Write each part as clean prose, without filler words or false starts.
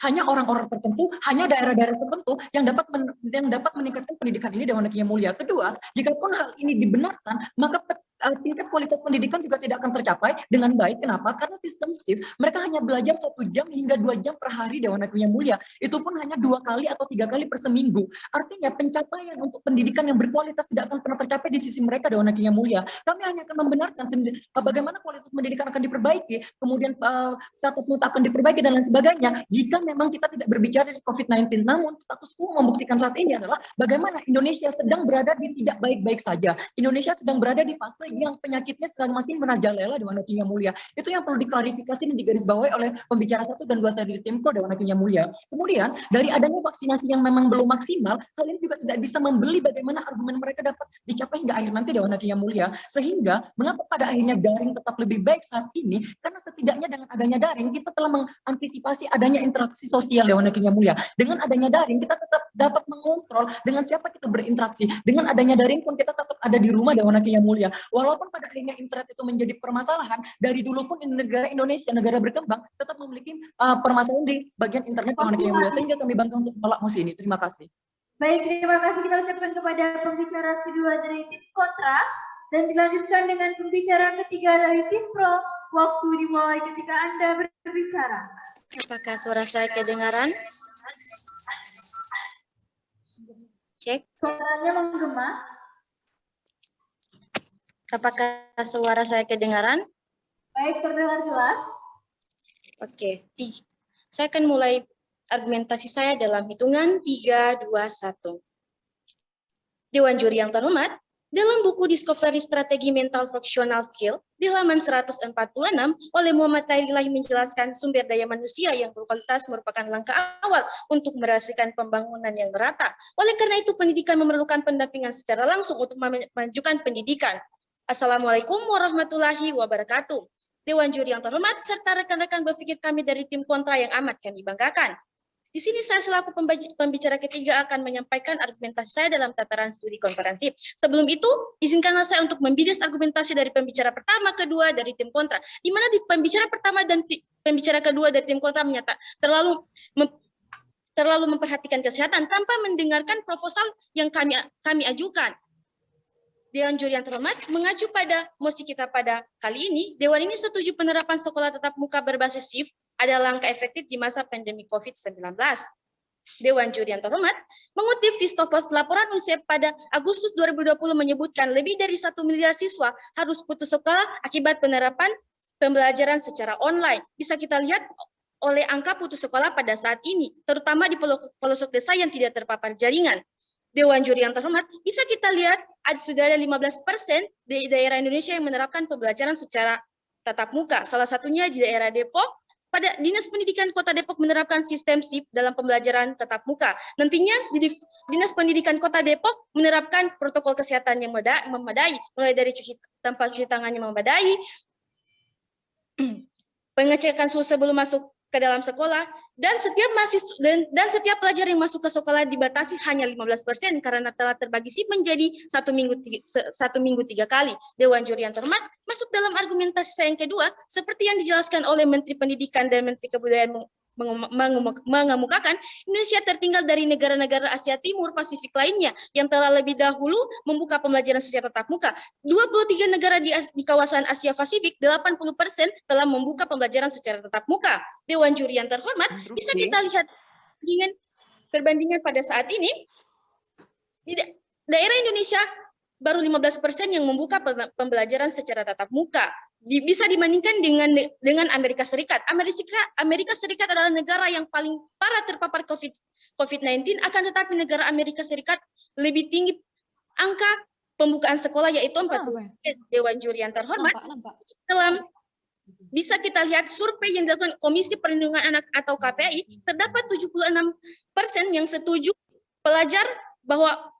hanya orang-orang tertentu, hanya daerah-daerah tertentu yang dapat meningkatkan pendidikan ini Dewan yang mulia. Kedua, jika pun hal ini dibenarkan, maka tingkat kualitas pendidikan juga tidak akan tercapai dengan baik. Kenapa? Karena sistem shift, mereka hanya belajar 1 jam hingga 2 jam per hari Dewan yang mulia. Itu pun hanya 2 kali atau 3 kali per seminggu. Artinya pencapaian untuk pendidikan yang berkualitas tidak akan pernah tercapai di sisi mereka Dewan yang mulia. Kami hanya akan membenarkan bagaimana kualitas pendidikan akan diperbaiki, kemudian tatap muka akan diperbaiki dan lain sebagainya jika memang kita tidak berbicara di COVID-19. Namun status quo membuktikan saat ini adalah bagaimana Indonesia sedang berada di tidak baik-baik saja. Indonesia sedang berada di fase yang penyakitnya sedang makin merajalela Dewan yang mulia. Itu yang perlu diklarifikasi dan digarisbawahi oleh pembicara 1 dan 2 tadi di Timko Dewan yang mulia. Kemudian dari adanya vaksinasi yang memang belum maksimal, hal ini juga tidak bisa membeli bagaimana argumen mereka dapat dicapai hingga akhir nanti Dewan yang mulia. Sehingga mengapa pada akhirnya daring tetap lebih baik saat ini? Karena setidaknya dengan adanya daring kita telah mengantisipasi adanya interaksi sosial Dewan yang mulia. Dengan adanya daring kita tetap dapat mengontrol dengan siapa kita berinteraksi. Dengan adanya daring pun kita tetap ada di rumah Dewan yang mulia. Walaupun pada akhirnya internet itu menjadi permasalahan, dari dulu pun negara Indonesia, negara berkembang, tetap memiliki permasalahan di bagian internet Dewan yang mulia. Sehingga kami bangga untuk menolak mosi ini. Terima kasih. Baik, terima kasih kita ucapkan kepada pembicara kedua dari tim kontra, dan dilanjutkan dengan pembicara ketiga dari tim pro. Waktu dimulai ketika Anda berbicara. Apakah suara saya kedengaran? Cek. Suaranya menggema. Apakah suara saya kedengaran? Baik, terdengar jelas. Oke, saya akan mulai argumentasi saya dalam hitungan 3, 2, 1. Dewan juri yang terhormat, dalam buku Discovery Strategi Mental Functional Skill di halaman 146 oleh Muhammad Tahirilahi menjelaskan sumber daya manusia yang berkualitas merupakan langkah awal untuk merasakan pembangunan yang merata. Oleh karena itu pendidikan memerlukan pendampingan secara langsung untuk memajukan pendidikan. Assalamualaikum warahmatullahi wabarakatuh. Dewan juri yang terhormat serta rekan-rekan berpikir kami dari tim kontra yang amat kami banggakan. Di sini saya selaku pembicara ketiga akan menyampaikan argumentasi saya dalam tataran studi komprehensif. Sebelum itu, izinkanlah saya untuk membidas argumentasi dari pembicara pertama, kedua dari tim kontra. Di mana di pembicara pertama dan pembicara kedua dari tim kontra terlalu memperhatikan kesehatan tanpa mendengarkan proposal yang kami ajukan. Dewan juri yang terhormat, mengacu pada mosi kita pada kali ini, Dewan ini setuju penerapan sekolah tatap muka berbasis shift adalah langkah efektif di masa pandemi COVID-19. Dewan juri yang terhormat, mengutip Vistopos laporan UNICEF pada Agustus 2020 menyebutkan lebih dari 1 miliar siswa harus putus sekolah akibat penerapan pembelajaran secara online. Bisa kita lihat oleh angka putus sekolah pada saat ini, terutama di pelosok desa yang tidak terpapar jaringan. Dewan juri yang terhormat, bisa kita lihat sudah ada 15% di daerah Indonesia yang menerapkan pembelajaran secara tatap muka. Salah satunya di daerah Depok, pada Dinas Pendidikan Kota Depok menerapkan sistem shift dalam pembelajaran tatap muka. Nantinya Dinas Pendidikan Kota Depok menerapkan protokol kesehatan yang memadai, mulai dari tempat cuci tangan yang memadai, pengecekan suhu sebelum masuk ke dalam sekolah, dan setiap pelajar yang masuk ke sekolah dibatasi hanya 15% karena telah terbagi shift menjadi 1 minggu 3 kali. Dewan juri yang terhormat, masuk dalam argumentasi saya yang kedua, seperti yang dijelaskan oleh Menteri Pendidikan dan Menteri Kebudayaan mengemukakan, Indonesia tertinggal dari negara-negara Asia Timur Pasifik lainnya yang telah lebih dahulu membuka pembelajaran secara tatap muka. 23 negara di kawasan Asia Pasifik, 80% telah membuka pembelajaran secara tatap muka. Dewan juri yang terhormat, bisa kita lihat perbandingan pada saat ini, di daerah Indonesia baru 15% yang membuka pembelajaran secara tatap muka. Bisa dibandingkan dengan Amerika Serikat. Amerika Serikat adalah negara yang paling parah terpapar COVID-19, akan tetapi negara Amerika Serikat lebih tinggi angka pembukaan sekolah, yaitu 40%. Dewan juri yang terhormat, bisa kita lihat survei yang dilakukan Komisi Perlindungan Anak atau KPAI, terdapat 76% yang setuju pelajar bahwa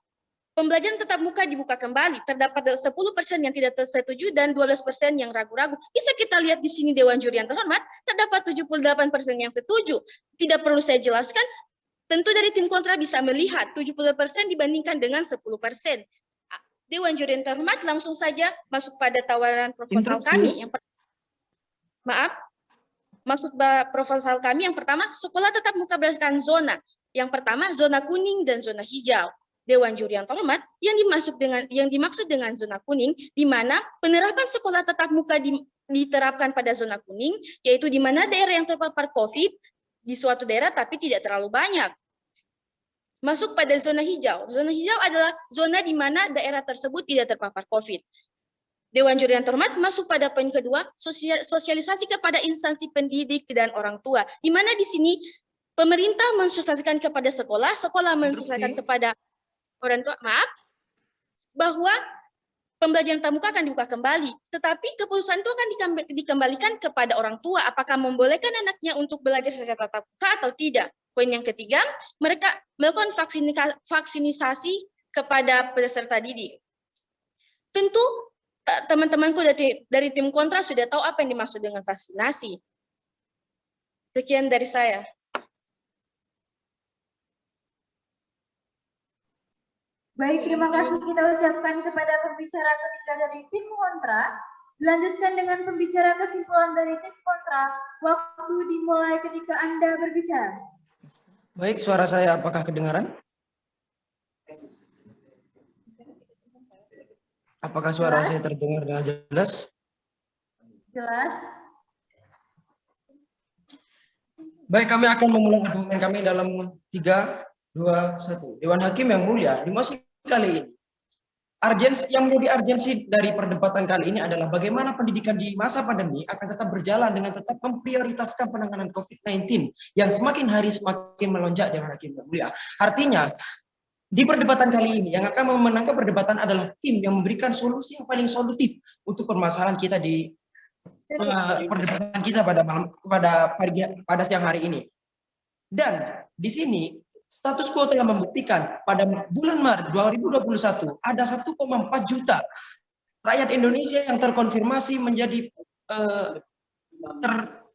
pembelajaran tatap muka dibuka kembali. Terdapat 10% yang tidak setuju dan 12% yang ragu-ragu. Bisa kita lihat di sini Dewan juri yang terhormat, terdapat 78% yang setuju. Tidak perlu saya jelaskan, tentu dari tim kontra bisa melihat 70% dibandingkan dengan 10%. Dewan juri yang terhormat, langsung saja masuk pada tawaran proposal kami. Maaf. Maksud proposal kami yang pertama, sekolah tatap muka berdasarkan zona. Yang pertama, zona kuning dan zona hijau. Dewan Juri yang terhormat, yang dimaksud dengan zona kuning, di mana penerapan sekolah tatap muka diterapkan pada zona kuning, yaitu di mana daerah yang terpapar COVID di suatu daerah tapi tidak terlalu banyak. Masuk pada zona hijau. Zona hijau adalah zona di mana daerah tersebut tidak terpapar COVID. Dewan Juri yang terhormat masuk pada poin kedua, sosialisasi kepada instansi pendidik dan orang tua, di mana di sini pemerintah mensosialisasikan kepada sekolah, sekolah mensosialisasikan kepada orang tua, maaf, bahwa pembelajaran tatap muka akan dibuka kembali. Tetapi keputusan itu akan dikembalikan kepada orang tua, apakah membolehkan anaknya untuk belajar secara tatap muka atau tidak. Poin yang ketiga, mereka melakukan vaksinisasi kepada peserta didik. Tentu teman-temanku dari tim kontra sudah tahu apa yang dimaksud dengan vaksinasi. Sekian dari saya. Baik, terima kasih kita ucapkan kepada pembicara ketiga dari tim kontra. Dilanjutkan dengan pembicara kesimpulan dari tim kontra. Waktu dimulai ketika Anda berbicara. Baik, suara saya apakah kedengaran? Apakah suara saya terdengar dengan jelas? Jelas. Baik, kami akan memulai argumen kami dalam 3, 2, 1. Dewan Hakim yang mulia, di masa kali ini, yang menjadi urgensi dari perdebatan kali ini adalah bagaimana pendidikan di masa pandemi akan tetap berjalan dengan tetap memprioritaskan penanganan COVID-19 yang semakin hari semakin melonjak, Dewan Hakim yang mulia. Artinya, di perdebatan kali ini yang akan memenangkan perdebatan adalah tim yang memberikan solusi yang paling solutif untuk permasalahan kita di perdebatan kita pada siang hari ini. Dan di sini status quo telah membuktikan pada bulan Maret 2021 ada 1,4 juta rakyat Indonesia yang terkonfirmasi menjadi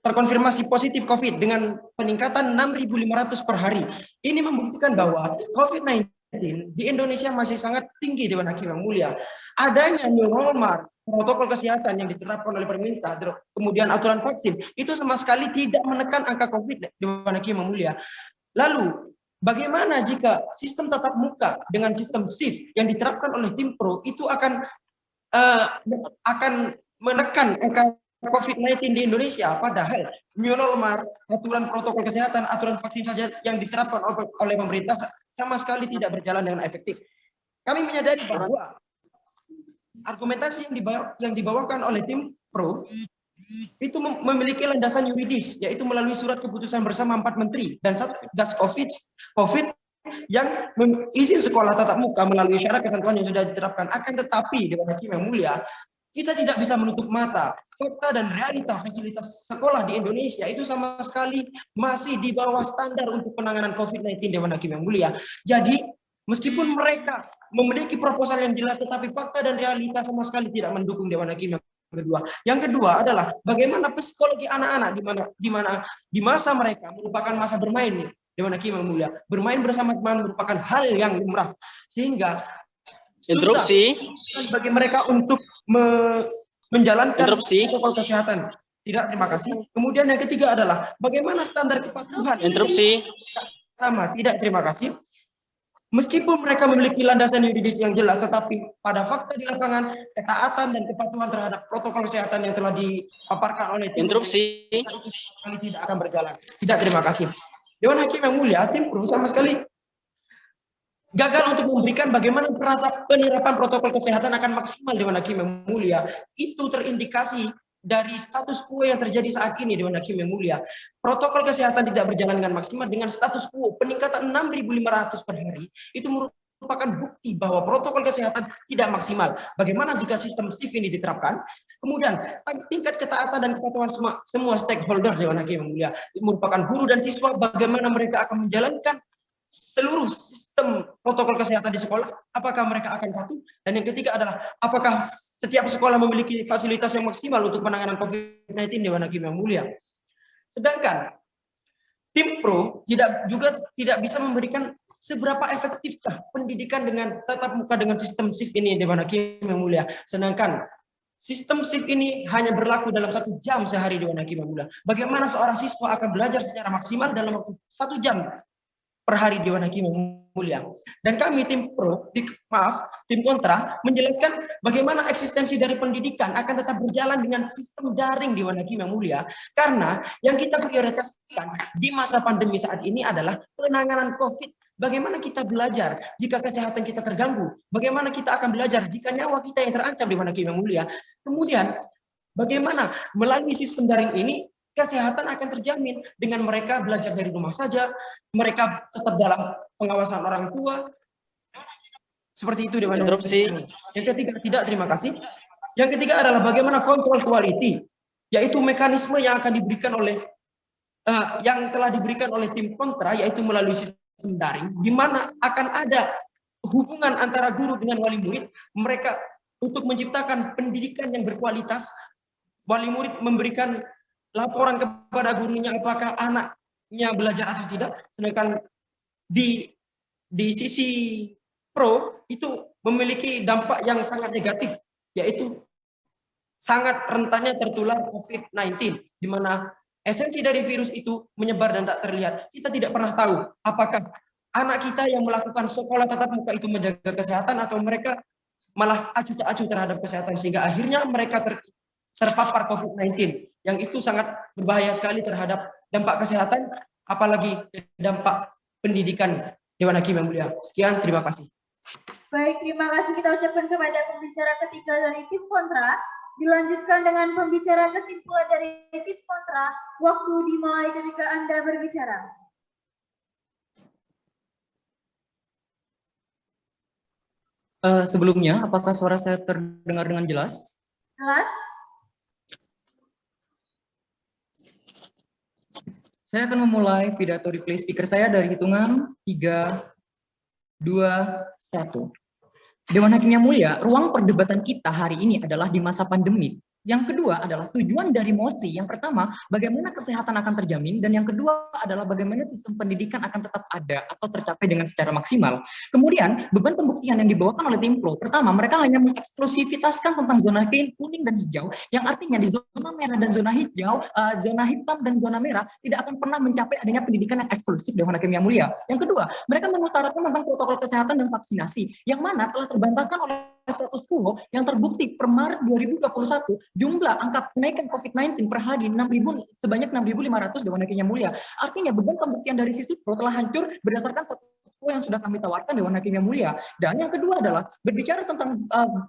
terkonfirmasi positif COVID dengan peningkatan 6.500 per hari. Ini membuktikan bahwa COVID-19 di Indonesia masih sangat tinggi, Dewan Hakim yang mulia. Adanya new normal, protokol kesehatan yang diterapkan oleh pemerintah, kemudian aturan vaksin, itu sama sekali tidak menekan angka COVID, Dewan Hakim yang mulia. Lalu, bagaimana jika sistem tatap muka dengan sistem shift yang diterapkan oleh tim pro itu akan menekan angka COVID-19 di Indonesia, padahal new normal, aturan protokol kesehatan, aturan vaksin saja yang diterapkan oleh pemerintah sama sekali tidak berjalan dengan efektif. Kami menyadari bahwa argumentasi yang dibawakan oleh tim pro itu memiliki landasan yuridis, yaitu melalui surat keputusan bersama 4 menteri dan Satgas COVID yang izin sekolah tatap muka melalui syarat ketentuan yang sudah diterapkan. Akan tetapi, Dewan Hakim yang mulia, kita tidak bisa menutup mata. Fakta dan realita fasilitas sekolah di Indonesia itu sama sekali masih di bawah standar untuk penanganan COVID-19, Dewan Hakim yang mulia. Jadi, meskipun mereka memiliki proposal yang jelas, tetapi fakta dan realita sama sekali tidak mendukung, Dewan Hakim yang kedua. Yang kedua adalah bagaimana psikologi anak-anak di mana di masa mereka merupakan masa bermain nih, Dewan Hakim yang mulia. Bermain bersama teman merupakan hal yang lumrah, sehingga interupsi bagi mereka untuk menjalankan protokol kesehatan. Tidak, terima kasih. Kemudian yang ketiga adalah bagaimana standar kepatuhan. Interupsi. Sama, tidak, terima kasih. Meskipun mereka memiliki landasan yuridis yang jelas, tetapi pada fakta di lapangan, ketaatan dan kepatuhan terhadap protokol kesehatan yang telah dipaparkan oleh tim interupsi sekali tidak akan berjalan. Tidak, terima kasih. Dewan Hakim yang mulia, tim pro sama sekali gagal untuk memberikan bagaimana penerapan protokol kesehatan akan maksimal, Dewan Hakim yang mulia. Itu terindikasi dari status quo yang terjadi saat ini, Dewan Hakim yang mulia. Protokol kesehatan tidak berjalan dengan maksimal dengan status quo peningkatan 6.500 per hari. Itu merupakan bukti bahwa protokol kesehatan tidak maksimal. Bagaimana jika sistem shift ini diterapkan? Kemudian tingkat ketaatan dan kepatuhan semua stakeholder, Dewan Hakim yang mulia, merupakan guru dan siswa, bagaimana mereka akan menjalankan seluruh sistem protokol kesehatan di sekolah, apakah mereka akan patuh? Dan yang ketiga adalah apakah setiap sekolah memiliki fasilitas yang maksimal untuk penanganan COVID-19, Dewan Hakim yang mulia. Sedangkan tim pro tidak bisa memberikan seberapa efektifkah pendidikan dengan tatap muka dengan sistem shift ini, Dewan Hakim yang mulia. Sedangkan Sistem shift ini hanya berlaku dalam 1 jam sehari Dewan Hakim yang Mulia. Bagaimana seorang siswa akan belajar secara maksimal dalam waktu 1 jam per hari Dewan Hakim yang Mulia? Dan kami tim tim kontra menjelaskan bagaimana eksistensi dari pendidikan akan tetap berjalan dengan sistem daring Dewan Hakim yang Mulia, karena yang kita prioritaskan di masa pandemi saat ini adalah penanganan COVID. Bagaimana kita belajar jika kesehatan kita terganggu? Bagaimana kita akan belajar jika nyawa kita yang terancam Dewan Hakim yang Mulia? Kemudian, bagaimana melalui sistem daring ini kesehatan akan terjamin dengan mereka belajar dari rumah saja, mereka tetap dalam pengawasan orang tua. Seperti itu Dewan Hakim. Yang ketiga, tidak, terima kasih. Yang ketiga adalah bagaimana kontrol quality, yaitu mekanisme yang akan diberikan oleh yang telah diberikan oleh tim kontra, yaitu melalui sistem daring, di mana akan ada hubungan antara guru dengan wali murid, mereka untuk menciptakan pendidikan yang berkualitas. Wali murid memberikan laporan kepada gurunya apakah anaknya belajar atau tidak, sedangkan di sisi pro itu memiliki dampak yang sangat negatif, yaitu sangat rentannya tertular COVID-19, di mana esensi dari virus itu menyebar dan tak terlihat. Kita tidak pernah tahu apakah anak kita yang melakukan sekolah tatap muka itu menjaga kesehatan atau mereka malah acuh tak acuh terhadap kesehatan, sehingga akhirnya mereka terpapar COVID-19, yang itu sangat berbahaya sekali terhadap dampak kesehatan, apalagi dampak pendidikan Dewan Hakim yang Mulia. Sekian, terima kasih. Baik, terima kasih kita ucapkan kepada pembicara ketiga dari tim kontra. Dilanjutkan dengan pembicara kesimpulan dari tim kontra. Waktu dimulai ketika Anda berbicara. Sebelumnya, apakah suara saya terdengar dengan jelas? Jelas. Saya akan memulai pidato replay speaker saya dari hitungan 3, 2, 1. Dewan Hakim yang Mulia, ruang perdebatan kita hari ini adalah di masa pandemi. Yang kedua adalah tujuan dari mosi. Yang pertama, bagaimana kesehatan akan terjamin, dan yang kedua adalah bagaimana sistem pendidikan akan tetap ada atau tercapai dengan secara maksimal. Kemudian, beban pembuktian yang dibawakan oleh tim pro, pertama, mereka hanya mengeksklusifitaskan tentang zona kuning dan hijau, yang artinya di zona merah dan zona hijau, zona hitam dan zona merah tidak akan pernah mencapai adanya pendidikan yang eksklusif Dewan Hakim yang Mulia. Yang kedua, mereka mengutarakan tentang protokol kesehatan dan vaksinasi, yang mana telah terbantahkan oleh status quo yang terbukti per Maret 2021 jumlah angka kenaikan COVID-19 per hari sebanyak 6.500 Dewan Hakim yang Mulia. Artinya beban pembuktian dari sisi pro telah hancur berdasarkan status quo yang sudah kami tawarkan Dewan Hakim yang Mulia. Dan yang kedua adalah berbicara tentang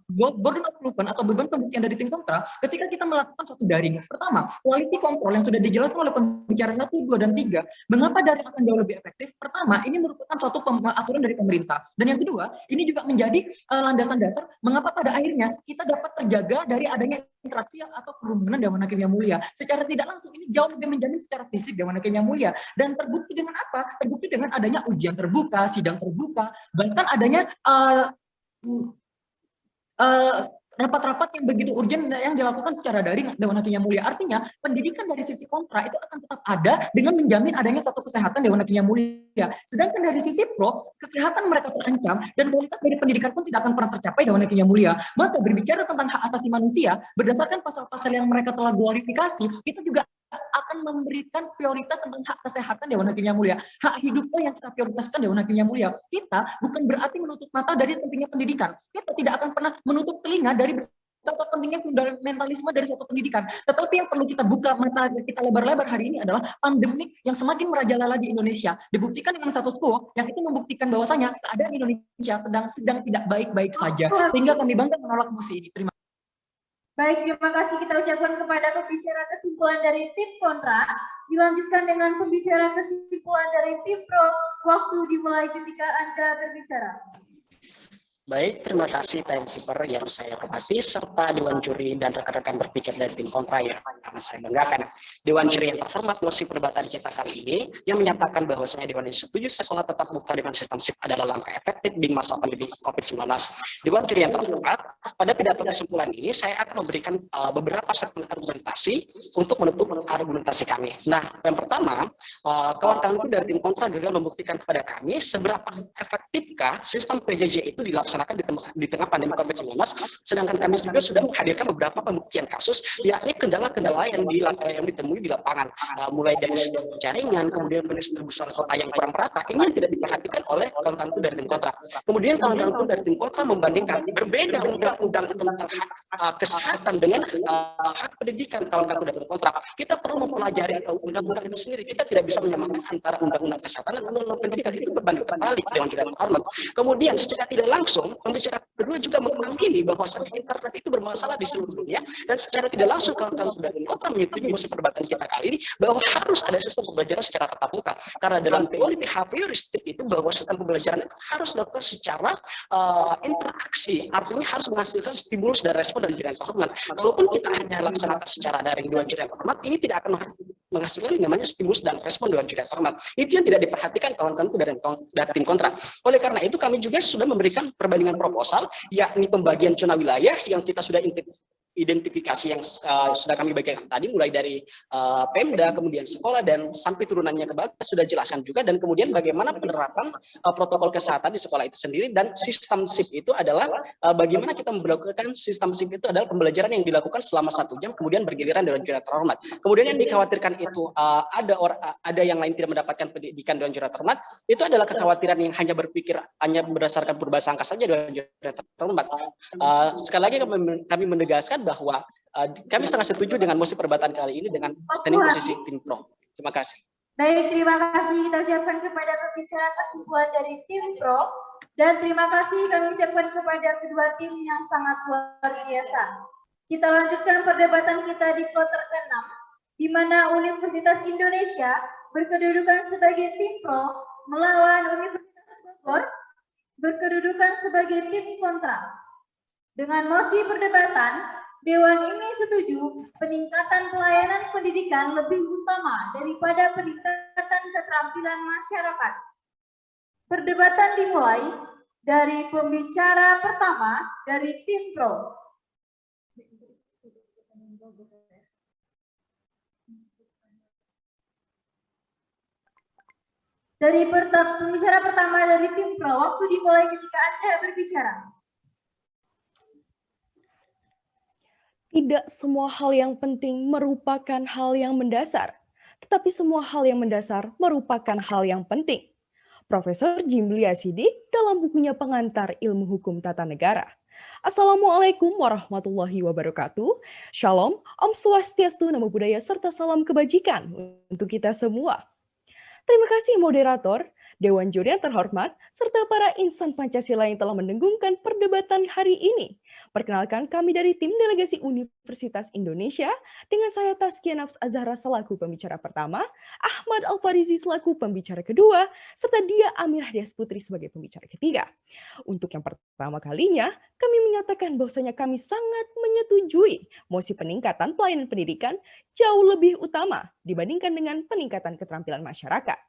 burden of proof atau beban pembuktian dari tim kontra ketika kita melakukan suatu daring. Pertama, quality control yang sudah dijelaskan oleh pembicara 1, 2, dan 3. Mengapa daring akan jauh lebih efektif? Pertama, ini merupakan suatu aturan dari pemerintah. Dan yang kedua, ini juga menjadi landasan dasar mengapa pada akhirnya kita dapat terjaga dari adanya interaksi atau kerumunan Dewan Hakim yang Mulia. Secara tidak langsung ini jauh lebih menjamin secara fisik Dewan Hakim yang Mulia. Dan terbukti dengan apa? Terbukti dengan adanya ujian terbuka, sidang terbuka, bahkan adanya rapat-rapat yang begitu urgent yang dilakukan secara daring Dewan Hakim yang Mulia. Artinya pendidikan dari sisi kontra itu akan tetap ada dengan menjamin adanya suatu kesehatan Dewan Hakim yang Mulia. Sedangkan dari sisi pro, kesehatan mereka terancam dan kualitas dari pendidikan pun tidak akan pernah tercapai Dewan Hakim yang Mulia. Maka berbicara tentang hak asasi manusia, berdasarkan pasal-pasal yang mereka telah glorifikasi, kita juga akan memberikan prioritas tentang hak kesehatan Dewan Hakim yang Mulia. Hak hiduplah yang kita prioritaskan Dewan Hakim yang Mulia. Kita bukan berarti menutup mata dari pentingnya pendidikan. Kita tidak akan pernah menutup telinga dari betapa pentingnya fundamentalisme dari suatu pendidikan. Tetapi yang perlu kita buka mata kita lebar-lebar hari ini adalah pandemik yang semakin merajalela di Indonesia. Dibuktikan dengan status quo yang itu membuktikan bahwasanya keadaan Indonesia sedang tidak baik-baik saja. Sehingga kami bangga menolak mosi ini. Terima kasih. Baik, terima kasih kita ucapkan kepada pembicara kesimpulan dari tim kontra. Dilanjutkan dengan pembicara kesimpulan dari tim pro. Waktu dimulai ketika Anda berbicara. Baik, terima kasih timekeeper yang saya hormati, serta Dewan Juri dan rekan-rekan berpikir dari tim kontra yang saya banggakan. Dewan Juri yang terhormat, mosi perdebatan kita kali ini yang menyatakan bahwasanya Dewan ini setuju sekolah tetap muka dengan sistem shift adalah langkah efektif di masa pandemi COVID-19. Dewan Juri yang terhormat, pada pidato kesimpulan ini saya akan memberikan beberapa segmen argumentasi untuk menutup argumentasi kami. Nah, yang pertama, kawan-kawanku dari tim kontra gagal membuktikan kepada kami seberapa efektifkah sistem PJJ itu dilaksanakan dilaksanakan di tengah pandemi COVID-19, sedangkan kami juga sudah menghadirkan beberapa pembuktian kasus, yakni kendala-kendala yang ditemui di lapangan, mulai dari jaringan, kemudian pendistribusian kota yang kurang merata, ini yang tidak diperhatikan oleh kawan-kawanku dari tim kontra. Kemudian kawan-kawanku dari tim kontra membandingkan berbeda undang-undang tentang hak kesehatan dengan hak pendidikan kawan-kawanku dari tim kontra. Kita perlu mempelajari undang-undang itu sendiri. Kita tidak bisa menyamakan antara undang-undang kesehatan dan undang-undang pendidikan, itu berbanding terbalik dengan juga hormat. Kemudian secara tidak langsung pembicara kedua juga mengamini bahwa internet itu bermasalah di seluruh dunia, dan secara tidak langsung kawan-kawan sudah menyetujui musim perdebatan kita kali ini bahwa harus ada sistem pembelajaran secara tatap muka, karena dalam teori behavioristik itu bahwa sistem pembelajaran itu harus dilakukan secara interaksi, artinya harus menghasilkan stimulus dan respon dari jaringan hormat. Kalaupun kita hanya laksanakan secara daring Dewan Juri Hormat, ini tidak akan menghasilkan yang namanya stimulus dan respon Dewan Juri Hormat. Itu yang tidak diperhatikan kawan-kawanku dari tim kontra. Oleh karena itu kami juga sudah memberikan perbandingan proposal, yakni pembagian zona wilayah yang kita sudah identifikasi yang sudah kami bagikan tadi, mulai dari Pemda, kemudian sekolah, dan sampai turunannya ke bawah sudah jelaskan juga, dan kemudian bagaimana penerapan protokol kesehatan di sekolah itu sendiri, dan sistem SIP itu adalah bagaimana kita melakukan sistem SIP itu adalah pembelajaran yang dilakukan selama 1 jam, kemudian bergiliran Dewan Juri Terhormat. Kemudian yang dikhawatirkan itu ada yang lain tidak mendapatkan pendidikan Dewan Juri Terhormat, itu adalah kekhawatiran yang hanya berpikir hanya berdasarkan perbahasa angka saja Dewan Juri Terhormat. Sekali lagi kami menegaskan bahwa kami sangat setuju dengan mosi perdebatan kali ini dengan standing posisi tim pro. Terima kasih. Baik, terima kasih kita ucapkan kepada pembicara kesimpulan dari tim pro, dan terima kasih kami ucapkan kepada kedua tim yang sangat luar biasa. Kita lanjutkan perdebatan kita di kloter ke-6, di mana Universitas Indonesia berkedudukan sebagai tim pro melawan Universitas Bogor berkedudukan sebagai tim kontra. Dengan mosi perdebatan, Dewan ini setuju peningkatan pelayanan pendidikan lebih utama daripada peningkatan keterampilan masyarakat. Perdebatan dimulai dari pembicara pertama dari tim pro. Dari pembicara pertama dari tim pro, waktu dimulai ketika Anda berbicara. Tidak semua hal yang penting merupakan hal yang mendasar, tetapi semua hal yang mendasar merupakan hal yang penting. Profesor Jimli Asidik dalam bukunya Pengantar Ilmu Hukum Tata Negara. Assalamualaikum warahmatullahi wabarakatuh. Shalom, Om Swastiastu, Namo Buddhaya, serta salam kebajikan untuk kita semua. Terima kasih moderator, Dewan Juri yang terhormat, serta para insan Pancasila yang telah mendengungkan perdebatan hari ini. Perkenalkan, kami dari tim delegasi Universitas Indonesia, dengan saya Tazkiyah Nafs Azhara selaku pembicara pertama, Ahmad Al-Farizi selaku pembicara kedua, serta Dia Amirah Dias Putri sebagai pembicara ketiga. Untuk yang pertama kalinya, kami menyatakan bahwasanya kami sangat menyetujui mosi peningkatan pelayanan pendidikan jauh lebih utama dibandingkan dengan peningkatan keterampilan masyarakat.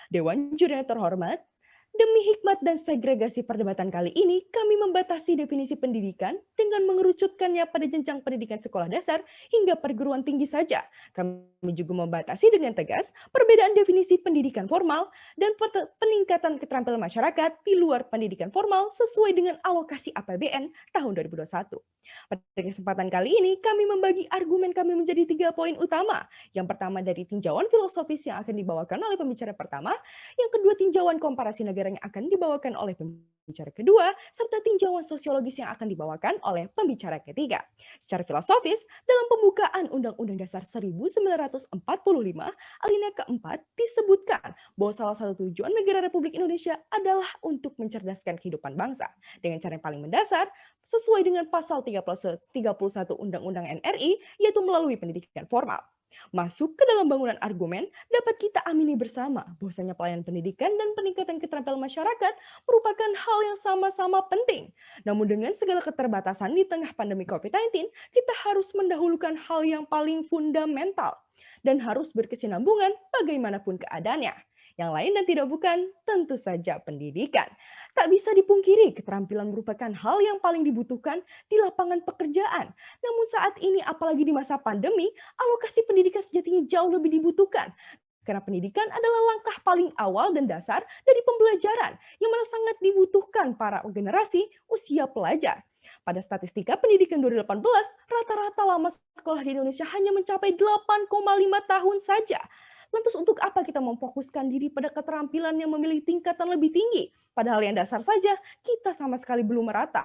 Dewan Juri yang terhormat, demi hikmat dan segregasi perdebatan kali ini, kami membatasi definisi pendidikan dengan mengerucutkannya pada jenjang pendidikan sekolah dasar hingga perguruan tinggi saja. Kami juga membatasi dengan tegas perbedaan definisi pendidikan formal dan peningkatan keterampilan masyarakat di luar pendidikan formal sesuai dengan alokasi APBN tahun 2021. Pada kesempatan kali ini, kami membagi argumen kami menjadi 3 poin utama. Yang pertama dari tinjauan filosofis yang akan dibawakan oleh pembicara pertama, yang kedua tinjauan komparasi negara yang akan dibawakan oleh pembicara kedua, serta tinjauan sosiologis yang akan dibawakan oleh pembicara ketiga. Secara filosofis, dalam pembukaan Undang-Undang Dasar 1945, alinea keempat disebutkan bahwa salah satu tujuan negara Republik Indonesia adalah untuk mencerdaskan kehidupan bangsa. Dengan cara yang paling mendasar, sesuai dengan pasal 31 Undang-Undang NRI, yaitu melalui pendidikan formal. Masuk ke dalam bangunan argumen, dapat kita amini bersama bahwasanya pelayanan pendidikan dan peningkatan keterampilan masyarakat merupakan hal yang sama-sama penting. Namun dengan segala keterbatasan di tengah pandemi COVID-19, kita harus mendahulukan hal yang paling fundamental dan harus berkesinambungan bagaimanapun keadaannya. Yang lain dan tidak bukan, tentu saja pendidikan. Tak bisa dipungkiri, keterampilan merupakan hal yang paling dibutuhkan di lapangan pekerjaan. Namun saat ini, apalagi di masa pandemi, alokasi pendidikan sejatinya jauh lebih dibutuhkan. Karena pendidikan adalah langkah paling awal dan dasar dari pembelajaran yang mana sangat dibutuhkan para generasi usia pelajar. Pada statistika pendidikan 2018, rata-rata lama sekolah di Indonesia hanya mencapai 8,5 tahun saja. Lantas untuk apa kita memfokuskan diri pada keterampilan yang memiliki tingkatan lebih tinggi? Padahal yang dasar saja kita sama sekali belum merata.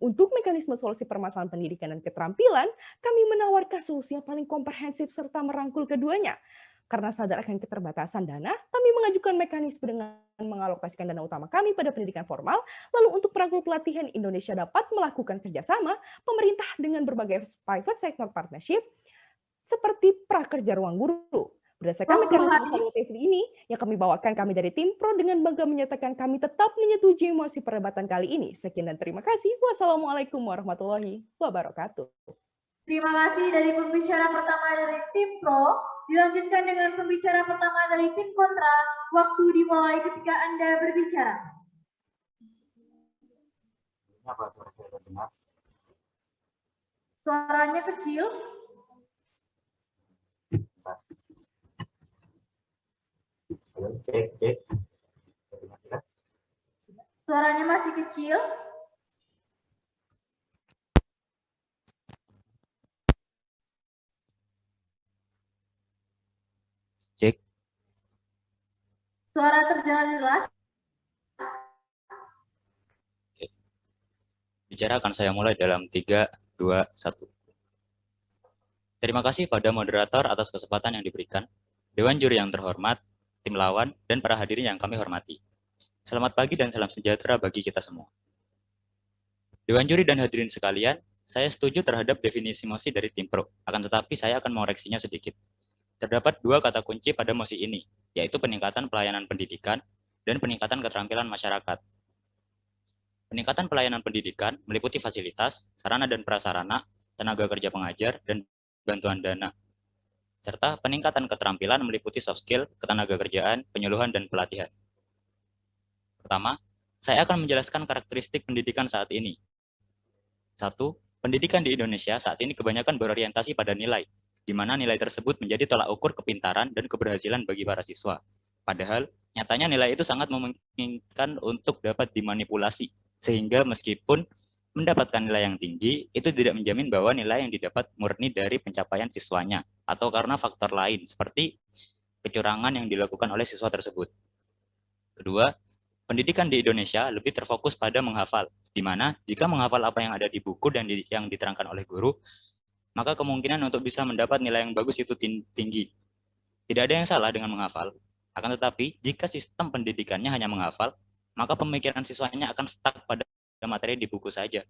Untuk mekanisme solusi permasalahan pendidikan dan keterampilan, kami menawarkan solusi yang paling komprehensif serta merangkul keduanya. Karena sadar akan keterbatasan dana, kami mengajukan mekanisme dengan mengalokasikan dana utama kami pada pendidikan formal, lalu untuk perangkul pelatihan Indonesia dapat melakukan kerjasama pemerintah dengan berbagai private sector partnership, seperti prakerja ruang guru. Berdasarkan mekanisme solutif ini yang kami bawakan, kami dari tim Pro dengan bangga menyatakan kami tetap menyetujui mosi perdebatan kali ini. Sekian dan terima kasih. Wassalamualaikum warahmatullahi wabarakatuh. Terima kasih dari pembicara pertama dari tim Pro. Dilanjutkan dengan pembicara pertama dari tim Kontra. Waktu dimulai ketika Anda berbicara. Suaranya kecil. Suaranya masih kecil. Cek. Suara terdengar jelas. Bicara akan saya mulai dalam 3, 2, 1. Terima kasih pada moderator atas kesempatan yang diberikan, Dewan Juri yang terhormat, tim lawan, dan para hadirin yang kami hormati. Selamat pagi dan salam sejahtera bagi kita semua. Dewan Juri dan hadirin sekalian, saya setuju terhadap definisi mosi dari tim Pro, akan tetapi saya akan mengoreksinya sedikit. Terdapat 2 kata kunci pada mosi ini, yaitu peningkatan pelayanan pendidikan dan peningkatan keterampilan masyarakat. Peningkatan pelayanan pendidikan meliputi fasilitas, sarana dan prasarana, tenaga kerja pengajar, dan bantuan dana. Serta peningkatan keterampilan meliputi soft skill, ketenaga kerjaan, penyuluhan, dan pelatihan. Pertama, saya akan menjelaskan karakteristik pendidikan saat ini. 1. Pendidikan di Indonesia saat ini kebanyakan berorientasi pada nilai, di mana nilai tersebut menjadi tolak ukur kepintaran dan keberhasilan bagi para siswa. Padahal, nyatanya nilai itu sangat memungkinkan untuk dapat dimanipulasi, sehingga meskipun mendapatkan nilai yang tinggi, itu tidak menjamin bahwa nilai yang didapat murni dari pencapaian siswanya, atau karena faktor lain, seperti kecurangan yang dilakukan oleh siswa tersebut. Kedua, pendidikan di Indonesia lebih terfokus pada menghafal, di mana jika menghafal apa yang ada di buku dan yang diterangkan oleh guru, maka kemungkinan untuk bisa mendapat nilai yang bagus itu tinggi. Tidak ada yang salah dengan menghafal, akan tetapi jika sistem pendidikannya hanya menghafal, maka pemikiran siswanya akan stuck pada materi di buku saja.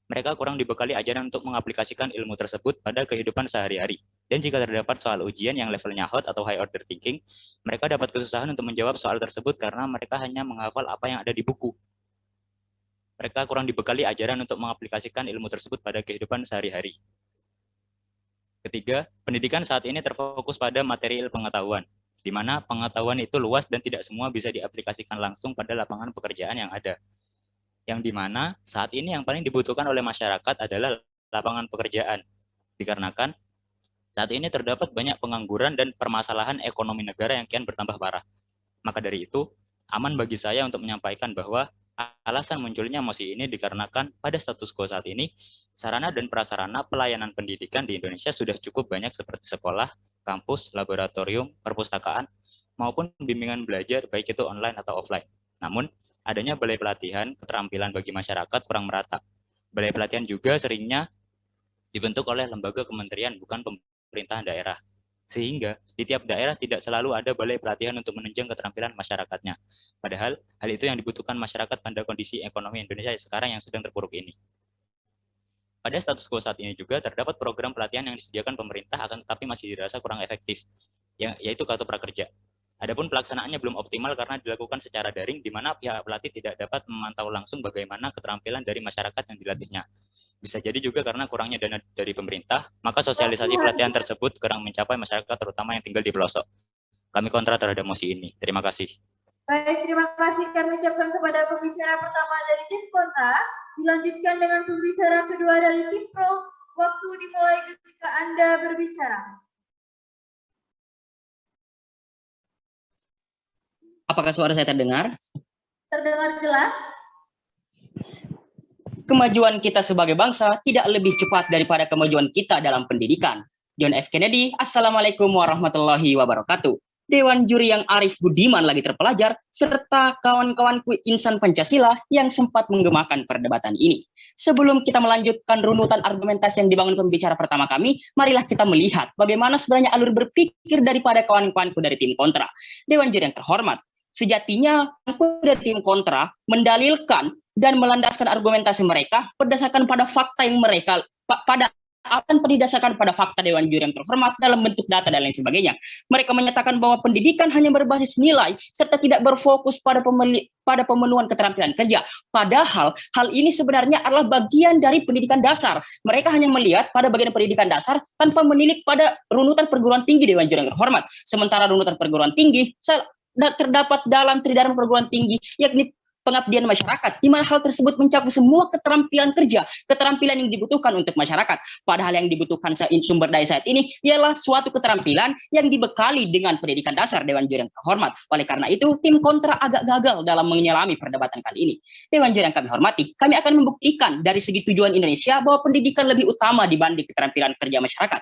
Mereka kurang dibekali ajaran untuk mengaplikasikan ilmu tersebut pada kehidupan sehari-hari. Dan jika terdapat soal ujian yang levelnya hot atau high order thinking, mereka dapat kesusahan untuk menjawab soal tersebut karena mereka hanya menghafal apa yang ada di buku. Mereka kurang dibekali ajaran untuk mengaplikasikan ilmu tersebut pada kehidupan sehari-hari. Ketiga, pendidikan saat ini terfokus pada materi pengetahuan, di mana pengetahuan itu luas dan tidak semua bisa diaplikasikan langsung pada lapangan pekerjaan yang ada. Yang dimana saat ini yang paling dibutuhkan oleh masyarakat adalah lapangan pekerjaan. Dikarenakan saat ini terdapat banyak pengangguran dan permasalahan ekonomi negara yang kian bertambah parah. Maka dari itu, aman bagi saya untuk menyampaikan bahwa alasan munculnya mosi ini dikarenakan pada status quo saat ini, sarana dan prasarana pelayanan pendidikan di Indonesia sudah cukup banyak seperti sekolah, kampus, laboratorium, perpustakaan, maupun bimbingan belajar baik itu online atau offline. Namun, adanya balai pelatihan keterampilan bagi masyarakat kurang merata. Balai pelatihan juga seringnya dibentuk oleh lembaga kementerian, bukan pemerintahan daerah. Sehingga di tiap daerah tidak selalu ada balai pelatihan untuk menunjang keterampilan masyarakatnya. Padahal hal itu yang dibutuhkan masyarakat pada kondisi ekonomi Indonesia sekarang yang sedang terpuruk ini. Pada status quo saat ini juga terdapat program pelatihan yang disediakan pemerintah akan tetapi masih dirasa kurang efektif, yaitu kartu prakerja. Adapun pelaksanaannya belum optimal karena dilakukan secara daring, di mana pihak pelatih tidak dapat memantau langsung bagaimana keterampilan dari masyarakat yang dilatihnya. Bisa jadi juga karena kurangnya dana dari pemerintah, maka sosialisasi pelatihan tersebut kurang mencapai masyarakat terutama yang tinggal di pelosok. Kami kontra terhadap mosi ini. Terima kasih. Baik, terima kasih kami ucapkan kepada pembicara pertama dari tim kontra. Dilanjutkan dengan pembicara kedua dari tim pro. Waktu dimulai ketika Anda berbicara. Apakah suara saya terdengar? Terdengar jelas? Kemajuan kita sebagai bangsa tidak lebih cepat daripada kemajuan kita dalam pendidikan. John F. Kennedy, Assalamualaikum warahmatullahi wabarakatuh. Dewan Juri yang arif budiman lagi terpelajar, serta kawan-kawanku insan Pancasila yang sempat menggemakan perdebatan ini. Sebelum kita melanjutkan runutan argumentasi yang dibangun pembicara pertama kami, marilah kita melihat bagaimana sebenarnya alur berpikir daripada kawan-kawanku dari tim kontra. Dewan Juri yang terhormat, sejatinya dari tim kontra mendalilkan dan melandaskan argumentasi mereka berdasarkan pada fakta yang mereka didasarkan pada fakta Dewan Juri yang terhormat dalam bentuk data dan lain sebagainya. Mereka menyatakan bahwa pendidikan hanya berbasis nilai serta tidak berfokus pada pemenuhan keterampilan kerja. Padahal hal ini sebenarnya adalah bagian dari pendidikan dasar. Mereka hanya melihat pada bagian pendidikan dasar tanpa menilik pada runutan perguruan tinggi Dewan Juri yang terhormat. Sementara runutan perguruan tinggi terdapat dalam tridharma perguruan tinggi, yakni pengabdian masyarakat, di mana hal tersebut mencakup semua keterampilan kerja, keterampilan yang dibutuhkan untuk masyarakat. Padahal yang dibutuhkan sumber daya saat ini ialah suatu keterampilan yang dibekali dengan pendidikan dasar Dewan Juri yang terhormat. Oleh karena itu, tim kontra agak gagal dalam menyelami perdebatan kali ini. Dewan Juri yang kami hormati, kami akan membuktikan dari segi tujuan Indonesia bahwa pendidikan lebih utama dibanding keterampilan kerja masyarakat.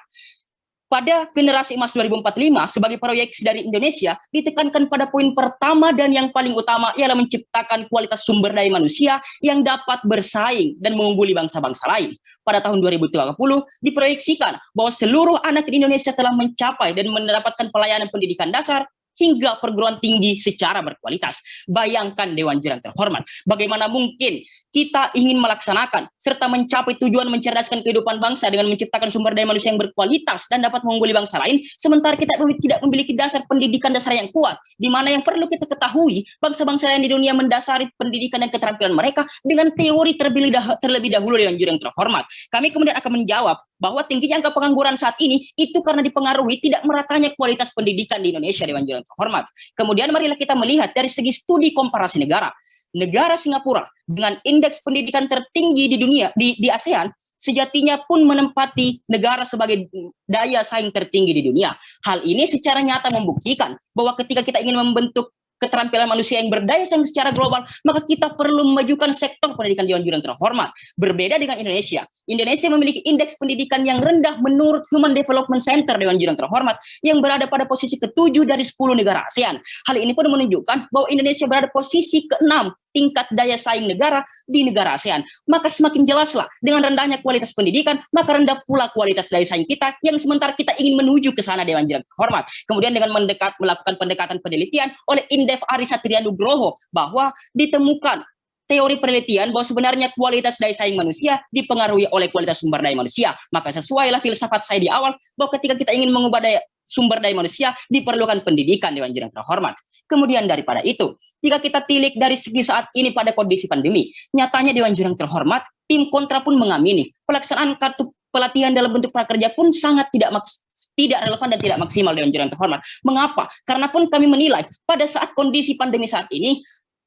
Pada generasi emas 2045 sebagai proyeksi dari Indonesia ditekankan pada poin pertama dan yang paling utama ialah menciptakan kualitas sumber daya manusia yang dapat bersaing dan mengungguli bangsa-bangsa lain. Pada tahun 2030 diproyeksikan bahwa seluruh anak di Indonesia telah mencapai dan mendapatkan pelayanan pendidikan dasar hingga perguruan tinggi secara berkualitas. Bayangkan Dewan Juri yang terhormat, bagaimana mungkin kita ingin melaksanakan serta mencapai tujuan mencerdaskan kehidupan bangsa dengan menciptakan sumber daya manusia yang berkualitas dan dapat mengungguli bangsa lain, sementara kita tidak memiliki dasar pendidikan dasar yang kuat, di mana yang perlu kita ketahui, bangsa-bangsa lain di dunia mendasari pendidikan dan keterampilan mereka dengan teori terlebih dahulu Dewan Juri yang terhormat. Kami kemudian akan menjawab bahwa tingginya angka pengangguran saat ini itu karena dipengaruhi tidak meratanya kualitas pendidikan di Indonesia Dewan Juri yang terhormat. Kemudian marilah kita melihat dari segi studi komparasi negara. Negara Singapura dengan indeks pendidikan tertinggi di dunia di ASEAN sejatinya pun menempati negara sebagai daya saing tertinggi di dunia. Hal ini secara nyata membuktikan bahwa ketika kita ingin membentuk keterampilan manusia yang berdaya saing secara global, maka kita perlu memajukan sektor pendidikan Dewan Juri yang terhormat. Berbeda dengan Indonesia. Indonesia memiliki indeks pendidikan yang rendah menurut Human Development Center Dewan Juri yang terhormat, yang berada pada posisi ke-7 dari 10 negara ASEAN. Hal ini pun menunjukkan bahwa Indonesia berada posisi ke-6 tingkat daya saing negara di negara ASEAN. Maka semakin jelaslah dengan rendahnya kualitas pendidikan, maka rendah pula kualitas daya saing kita yang sementara kita ingin menuju ke sana Dewan Juri yang terhormat. Kemudian dengan melakukan pendekatan penelitian oleh Indef Ari Satria Nugroho bahwa ditemukan teori penelitian bahwa sebenarnya kualitas daya saing manusia dipengaruhi oleh kualitas sumber daya manusia. Maka sesuailah filsafat saya di awal bahwa ketika kita ingin mengubah sumber daya manusia diperlukan pendidikan Dewan Juri yang terhormat. Kemudian daripada itu, jika kita tilik dari segi saat ini pada kondisi pandemi, nyatanya Dewan Juri yang terhormat, tim kontra pun mengamini pelaksanaan kartu pelatihan dalam bentuk prakerja pun sangat tidak relevan dan tidak maksimal Dewan Juri yang terhormat. Mengapa? Karena pun kami menilai pada saat kondisi pandemi saat ini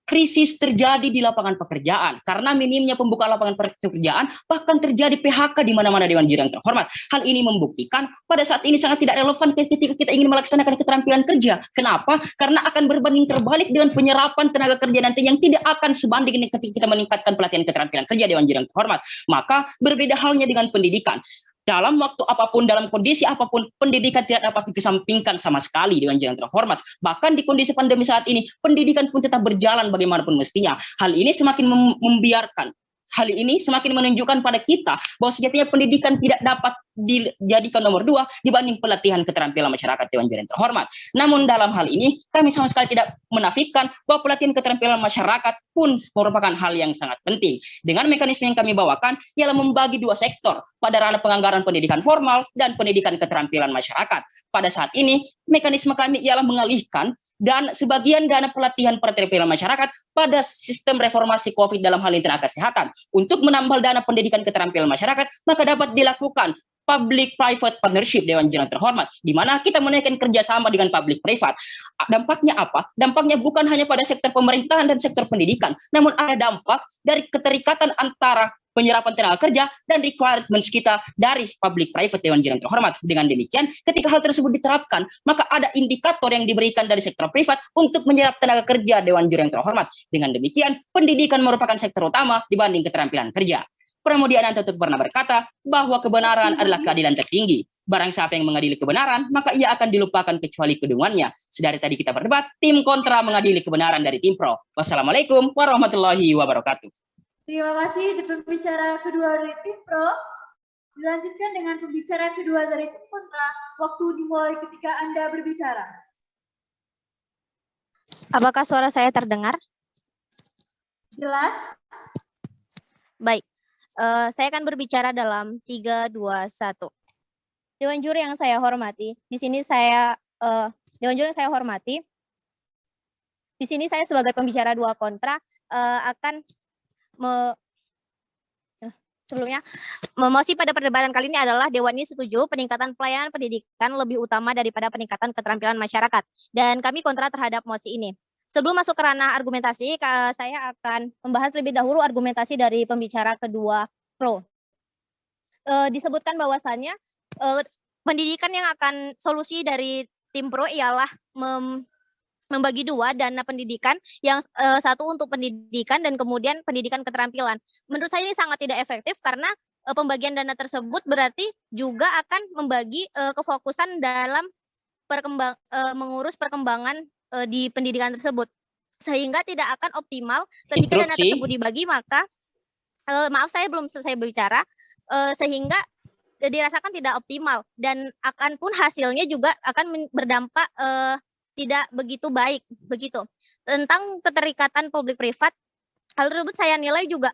krisis terjadi di lapangan pekerjaan karena minimnya pembukaan lapangan pekerjaan, bahkan terjadi PHK di mana-mana Dewan Juri yang terhormat. Hal ini membuktikan pada saat ini sangat tidak relevan ketika kita ingin melaksanakan keterampilan kerja. Kenapa? Karena akan berbanding terbalik dengan penyerapan tenaga kerja nanti yang tidak akan sebanding dengan ketika kita meningkatkan pelatihan keterampilan kerja Dewan Juri yang terhormat. Maka berbeda halnya dengan pendidikan. Dalam waktu apapun, dalam kondisi apapun, pendidikan tidak dapat dikesampingkan sama sekali Dewan Juri yang terhormat. Bahkan di kondisi pandemi saat ini, pendidikan pun tetap berjalan bagaimanapun mestinya. Hal ini semakin membiarkan, hal ini semakin menunjukkan pada kita bahwa sejatinya pendidikan tidak dapat dijadikan nomor 2 dibanding pelatihan keterampilan masyarakat Dewan Juri yang terhormat. Namun dalam hal ini kami sama sekali tidak menafikan bahwa pelatihan keterampilan masyarakat pun merupakan hal yang sangat penting. Dengan mekanisme yang kami bawakan ialah membagi 2 sektor pada ranah penganggaran pendidikan formal dan pendidikan keterampilan masyarakat. Pada saat ini mekanisme kami ialah mengalihkan dan sebagian dana pelatihan keterampilan masyarakat pada sistem reformasi COVID dalam hal ini tenaga kesehatan. Untuk menambal dana pendidikan keterampilan masyarakat, maka dapat dilakukan public-private partnership Dewan Juri yang terhormat, di mana kita menaikkan kerjasama dengan public-private. Dampaknya apa? Dampaknya bukan hanya pada sektor pemerintahan dan sektor pendidikan, namun ada dampak dari keterikatan antara penyerapan tenaga kerja, dan requirements kita dari public private Dewan Juri yang terhormat. Dengan demikian, ketika hal tersebut diterapkan, maka ada indikator yang diberikan dari sektor privat untuk menyerap tenaga kerja Dewan Juri yang terhormat. Dengan demikian, pendidikan merupakan sektor utama dibanding keterampilan kerja. Pramudia Anantatur pernah berkata bahwa kebenaran adalah keadilan tertinggi. Barang siapa yang mengadili kebenaran, maka ia akan dilupakan kecuali kedungannya. Sedari tadi kita berdebat, tim kontra mengadili kebenaran dari tim pro. Wassalamualaikum warahmatullahi wabarakatuh. Terima kasih di pembicara kedua dari tim pro. Dilanjutkan dengan pembicara kedua dari tim kontra. Waktu dimulai ketika Anda berbicara. Apakah suara saya terdengar? Jelas? Baik. Saya akan berbicara dalam 3, 2, 1. Dewan Juri yang saya hormati, di sini saya Dewan Juri yang saya hormati, di sini saya sebagai pembicara 2 kontra akan sebelumnya mosi pada perdebatan kali ini adalah Dewan ini setuju peningkatan pelayanan pendidikan lebih utama daripada peningkatan keterampilan masyarakat, dan kami kontra terhadap mosi ini. Sebelum masuk ke ranah argumentasi, saya akan membahas lebih dahulu argumentasi dari pembicara kedua pro. Disebutkan bahwasannya pendidikan yang akan solusi dari tim pro ialah membagi dua dana pendidikan, yang satu untuk pendidikan dan kemudian pendidikan keterampilan. Menurut saya ini sangat tidak efektif karena pembagian dana tersebut berarti juga akan membagi kefokusan dalam mengurus perkembangan di pendidikan tersebut, sehingga tidak akan optimal ketika dana tersebut dibagi. Maka maaf, saya belum selesai berbicara, sehingga dirasakan tidak optimal dan akan pun hasilnya juga akan berdampak tidak begitu baik. Begitu. Tentang keterikatan publik privat, hal tersebut saya nilai juga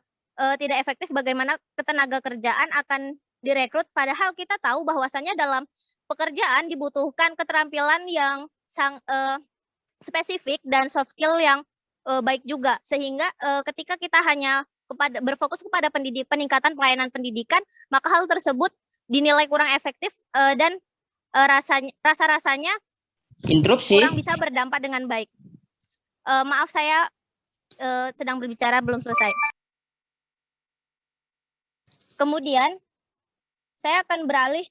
tidak efektif. Bagaimana ketenaga kerjaan akan direkrut, padahal kita tahu bahwasannya dalam pekerjaan dibutuhkan keterampilan yang spesifik dan soft skill yang baik juga, sehingga ketika kita hanya berfokus kepada peningkatan pelayanan pendidikan, maka hal tersebut dinilai kurang efektif dan rasa-rasanya kurang bisa berdampak dengan baik. Maaf, saya sedang berbicara belum selesai. Kemudian saya akan beralih,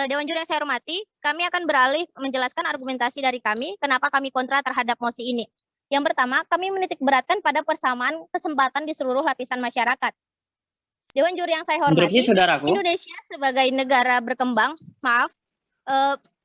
Dewan Juri yang saya hormati, kami akan beralih menjelaskan argumentasi dari kami, kenapa kami kontra terhadap mosi ini. Yang pertama, kami menitik beratkan pada persamaan kesempatan di seluruh lapisan masyarakat. Dewan Juri yang saya hormati, Indonesia sebagai negara berkembang,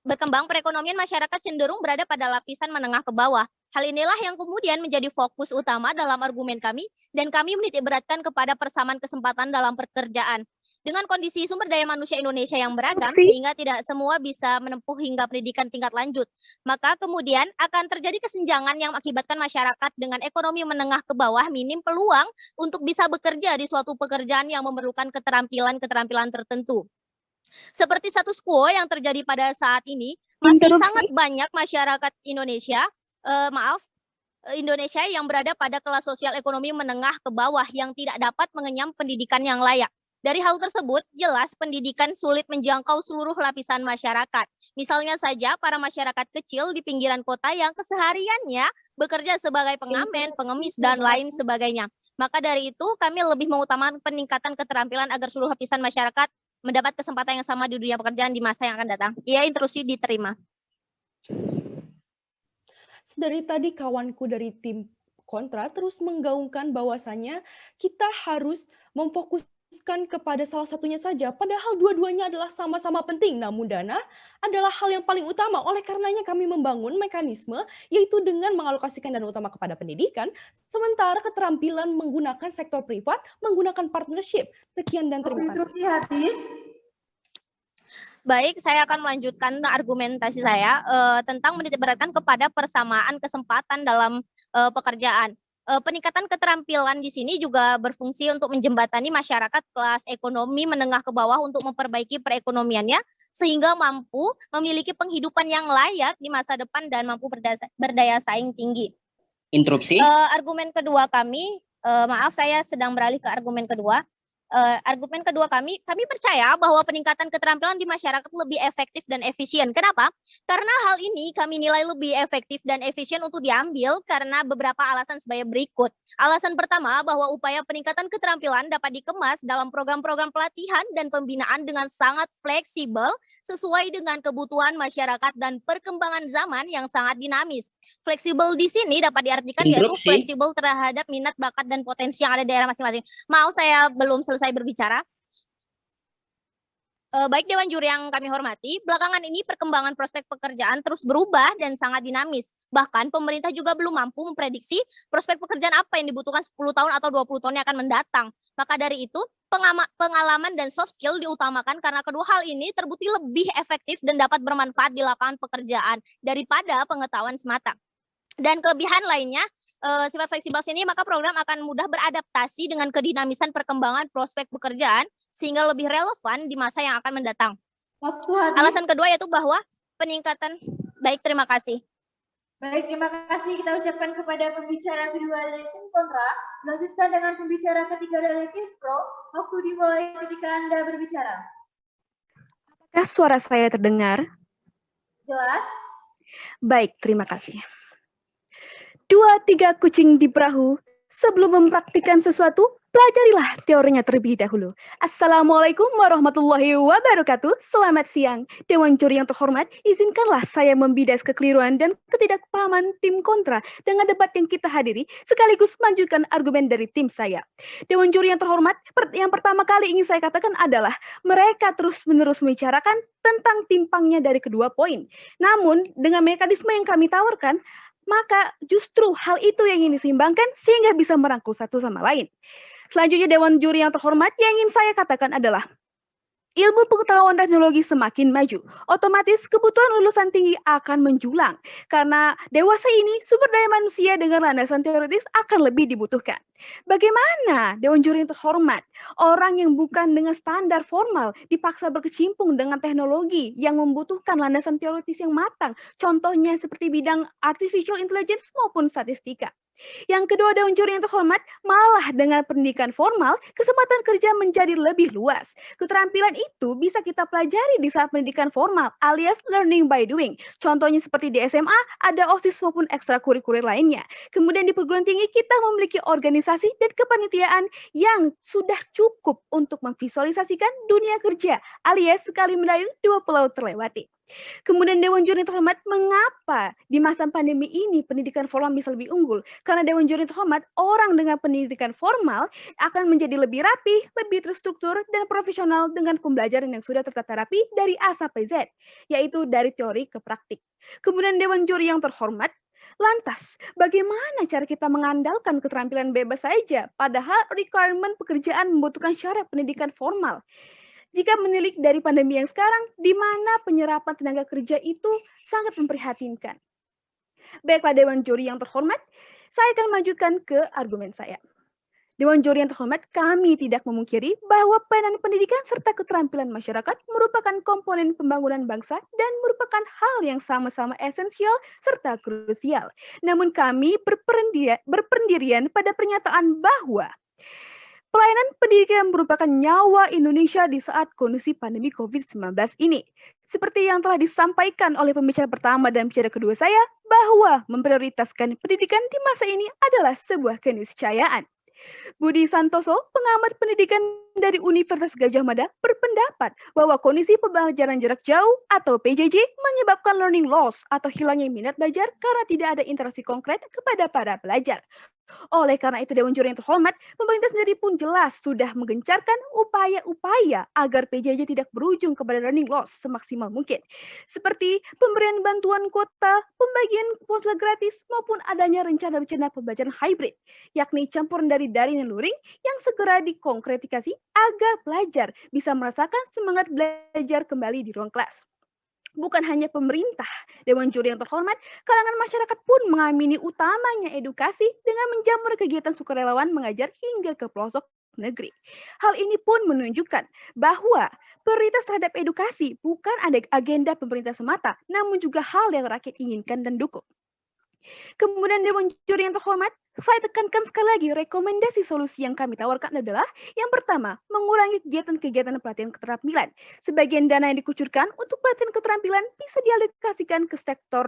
berkembang perekonomian masyarakat cenderung berada pada lapisan menengah ke bawah. Hal inilah yang kemudian menjadi fokus utama dalam argumen kami, dan kami menitik beratkan kepada persamaan kesempatan dalam pekerjaan. Dengan kondisi sumber daya manusia Indonesia yang beragam, sehingga tidak semua bisa menempuh hingga pendidikan tingkat lanjut, maka kemudian akan terjadi kesenjangan yang mengakibatkan masyarakat dengan ekonomi menengah ke bawah minim peluang untuk bisa bekerja di suatu pekerjaan yang memerlukan keterampilan tertentu. Seperti status quo yang terjadi pada saat ini, masih sangat banyak masyarakat Indonesia, Indonesia yang berada pada kelas sosial ekonomi menengah ke bawah yang tidak dapat mengenyam pendidikan yang layak. Dari hal tersebut, jelas pendidikan sulit menjangkau seluruh lapisan masyarakat. Misalnya saja para masyarakat kecil di pinggiran kota yang kesehariannya bekerja sebagai pengamen, pengemis, dan lain sebagainya. Maka dari itu, kami lebih mengutamakan peningkatan keterampilan agar seluruh lapisan masyarakat mendapat kesempatan yang sama di dunia pekerjaan di masa yang akan datang. Iya, interupsi diterima. Dari tadi kawanku dari tim kontra terus menggaungkan bahwasannya kita harus memfokuskan kepada salah satunya saja, padahal dua-duanya adalah sama-sama penting, namun dana adalah hal yang paling utama. Oleh karenanya kami membangun mekanisme, yaitu dengan mengalokasikan dana utama kepada pendidikan, sementara keterampilan menggunakan sektor privat, menggunakan partnership. Sekian dan terima kasih. Baik, saya akan melanjutkan argumentasi saya tentang menitikberatkan kepada persamaan kesempatan dalam pekerjaan. Peningkatan keterampilan di sini juga berfungsi untuk menjembatani masyarakat kelas ekonomi menengah ke bawah untuk memperbaiki perekonomiannya sehingga mampu memiliki penghidupan yang layak di masa depan dan mampu berdaya saing tinggi. Interupsi. Argumen kedua kami, maaf saya sedang beralih ke argumen kedua. Argumen kedua kami percaya bahwa peningkatan keterampilan di masyarakat lebih efektif dan efisien. Kenapa? Karena hal ini kami nilai lebih efektif dan efisien untuk diambil karena beberapa alasan sebagai berikut. Alasan pertama, bahwa upaya peningkatan keterampilan dapat dikemas dalam program-program pelatihan dan pembinaan dengan sangat fleksibel sesuai dengan kebutuhan masyarakat dan perkembangan zaman yang sangat dinamis. Fleksibel di sini dapat diartikan yaitu fleksibel terhadap minat, bakat, dan potensi yang ada di daerah masing-masing. Mau saya belum selesai berbicara. Baik Dewan Juri yang kami hormati, belakangan ini perkembangan prospek pekerjaan terus berubah dan sangat dinamis. Bahkan pemerintah juga belum mampu memprediksi prospek pekerjaan apa yang dibutuhkan 10 tahun atau 20 tahun yang akan mendatang. Maka dari itu, pengalaman dan soft skill diutamakan karena kedua hal ini terbukti lebih efektif dan dapat bermanfaat di lapangan pekerjaan daripada pengetahuan semata. Dan kelebihan lainnya, sifat fleksibel sini, maka program akan mudah beradaptasi dengan kedinamisan perkembangan prospek pekerjaan sehingga lebih relevan di masa yang akan mendatang. Alasan kedua yaitu bahwa peningkatan, baik terima kasih. Baik, terima kasih kita ucapkan kepada pembicara kedua dari tim kontra. Lanjutkan dengan pembicara ketiga dari tim pro. Waktu dimulai ketika Anda berbicara. Apakah suara saya terdengar? Jelas. Baik, terima kasih. 2-3 kucing di perahu, sebelum mempraktikkan sesuatu, pelajarilah teorinya terlebih dahulu. Assalamualaikum warahmatullahi wabarakatuh. Selamat siang. Dewan Juri yang terhormat, izinkanlah saya membidas kekeliruan dan ketidakpahaman tim kontra dengan debat yang kita hadiri, sekaligus melanjutkan argumen dari tim saya. Dewan Juri yang terhormat, yang pertama kali ingin saya katakan adalah mereka terus-menerus membicarakan tentang timpangnya dari kedua poin. Namun, dengan mekanisme yang kami tawarkan, maka justru hal itu yang ingin diseimbangkan sehingga bisa merangkul satu sama lain. Selanjutnya Dewan Juri yang terhormat, yang ingin saya katakan adalah ilmu pengetahuan teknologi semakin maju, otomatis kebutuhan lulusan tinggi akan menjulang. Karena dewasa ini sumber daya manusia dengan landasan teoritis akan lebih dibutuhkan. Bagaimana Dewan Juri yang terhormat, orang yang bukan dengan standar formal dipaksa berkecimpung dengan teknologi yang membutuhkan landasan teoritis yang matang, contohnya seperti bidang artificial intelligence maupun statistika. Yang kedua, Dewan Juri yang terhormat, malah dengan pendidikan formal, kesempatan kerja menjadi lebih luas. Keterampilan itu bisa kita pelajari di saat pendidikan formal, alias learning by doing. Contohnya seperti di SMA, ada OSIS maupun ekstrakurikuler lainnya. Kemudian di perguruan tinggi, kita memiliki organisasi dan kepanitiaan yang sudah cukup untuk memvisualisasikan dunia kerja, alias sekali mendayung, dua pulau terlewati. Kemudian Dewan Juri terhormat, mengapa di masa pandemi ini pendidikan formal bisa lebih unggul? Karena Dewan Juri terhormat, orang dengan pendidikan formal akan menjadi lebih rapi, lebih terstruktur, dan profesional dengan pembelajaran yang sudah tertata rapi dari A sampai Z, yaitu dari teori ke praktik. Kemudian Dewan Juri yang terhormat, lantas, bagaimana cara kita mengandalkan keterampilan bebas saja, padahal requirement pekerjaan membutuhkan syarat pendidikan formal? Jika menilik dari pandemi yang sekarang, di mana penyerapan tenaga kerja itu sangat memprihatinkan. Baiklah Dewan Juri yang terhormat, saya akan melanjutkan ke argumen saya. Dewan Juri yang terhormat, kami tidak memungkiri bahwa peranan pendidikan serta keterampilan masyarakat merupakan komponen pembangunan bangsa dan merupakan hal yang sama-sama esensial serta krusial. Namun kami berpendirian pada pernyataan bahwa pelayanan pendidikan merupakan nyawa Indonesia di saat kondisi pandemi COVID-19 ini. Seperti yang telah disampaikan oleh pembicara pertama dan pembicara kedua saya, bahwa memprioritaskan pendidikan di masa ini adalah sebuah keniscayaan. Budi Santoso, pengamat pendidikan dari Universitas Gadjah Mada, berpendapat bahwa kondisi pembelajaran jarak jauh atau PJJ menyebabkan learning loss atau hilangnya minat belajar karena tidak ada interaksi konkret kepada para pelajar. Oleh karena itu Dewan Juri yang terhormat, pemerintah sendiri pun jelas sudah menggencarkan upaya-upaya agar PJJ tidak berujung kepada learning loss semaksimal mungkin. Seperti pemberian bantuan kuota, pembagian ponsel gratis, maupun adanya rencana-rencana pembelajaran hybrid, yakni campuran dari daring dan luring yang segera dikonkretisasi agar pelajar bisa merasakan semangat belajar kembali di ruang kelas. Bukan hanya pemerintah, Dewan Juri yang terhormat, kalangan masyarakat pun mengamini utamanya edukasi dengan menjamur kegiatan sukarelawan mengajar hingga ke pelosok negeri. Hal ini pun menunjukkan bahwa prioritas terhadap edukasi bukan ada agenda pemerintah semata, namun juga hal yang rakyat inginkan dan dukung. Kemudian Dewan Juri yang terhormat, saya tekankan sekali lagi, rekomendasi solusi yang kami tawarkan adalah yang pertama, mengurangi kegiatan-kegiatan pelatihan keterampilan. Sebagian dana yang dikucurkan untuk pelatihan keterampilan bisa dialokasikan ke sektor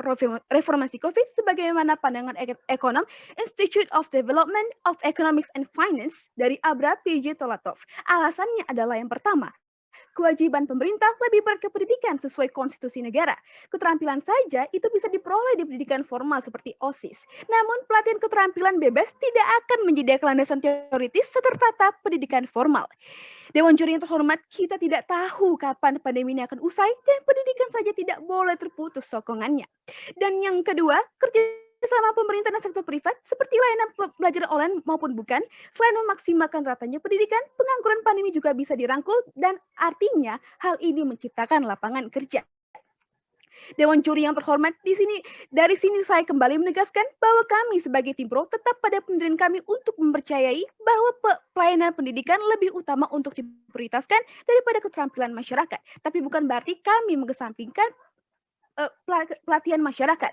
reformasi COVID sebagaimana pandangan ekonom Institute of Development of Economics and Finance dari Abra PJ Tolatov. Alasannya adalah yang pertama, kewajiban pemerintah lebih berat ke pendidikan sesuai konstitusi negara. Keterampilan saja itu bisa diperoleh di pendidikan formal seperti OSIS. Namun pelatihan keterampilan bebas tidak akan menjadi landasan teoritis serta pendidikan formal. Dewan Juri yang terhormat, kita tidak tahu kapan pandemi ini akan usai dan pendidikan saja tidak boleh terputus sokongannya. Dan yang kedua, kerjasama pemerintah dan sektor privat seperti layanan pelajaran online maupun bukan, selain memaksimalkan ratanya pendidikan, pengangguran pandemi juga bisa dirangkul dan artinya hal ini menciptakan lapangan kerja. Dewan Juri yang terhormat, dari sini saya kembali menegaskan bahwa kami sebagai tim pro tetap pada pendirian kami untuk mempercayai bahwa pelayanan pendidikan lebih utama untuk diprioritaskan daripada keterampilan masyarakat. Tapi bukan berarti kami mengesampingkan pelatihan masyarakat.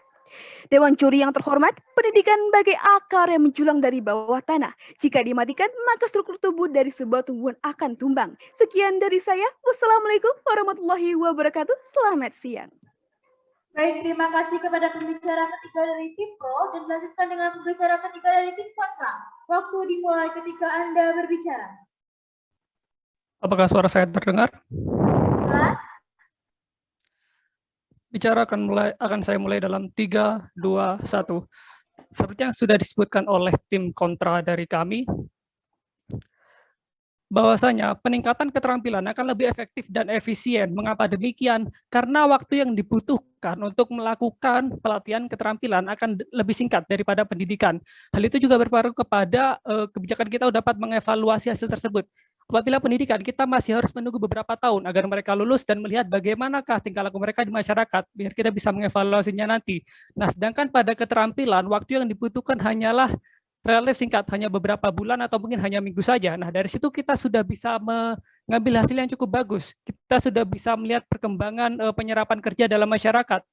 Dewan Juri yang terhormat, pendidikan bagai akar yang menjulang dari bawah tanah. Jika dimatikan, maka struktur tubuh dari sebuah tumbuhan akan tumbang. Sekian dari saya. Wassalamualaikum warahmatullahi wabarakatuh. Selamat siang. Baik, terima kasih kepada pembicara ketiga dari tim pro dan dilanjutkan dengan pembicara ketiga dari tim kontra. Waktu dimulai ketika Anda berbicara. Apakah suara saya terdengar? Jelas? Bicara akan saya mulai dalam 3, 2, 1. Seperti yang sudah disebutkan oleh tim kontra dari kami, bahwasanya peningkatan keterampilan akan lebih efektif dan efisien. Mengapa demikian? Karena waktu yang dibutuhkan untuk melakukan pelatihan keterampilan akan lebih singkat daripada pendidikan. Hal itu juga berpengaruh kepada kebijakan kita dapat mengevaluasi hasil tersebut. Apabila pendidikan, kita masih harus menunggu beberapa tahun agar mereka lulus dan melihat bagaimanakah tingkah laku mereka di masyarakat, biar kita bisa mengevaluasinya nanti. Nah, sedangkan pada keterampilan, waktu yang dibutuhkan hanyalah relatif singkat, hanya beberapa bulan atau mungkin hanya minggu saja. Nah, dari situ kita sudah bisa mengambil hasil yang cukup bagus. Kita sudah bisa melihat perkembangan penyerapan kerja dalam masyarakat.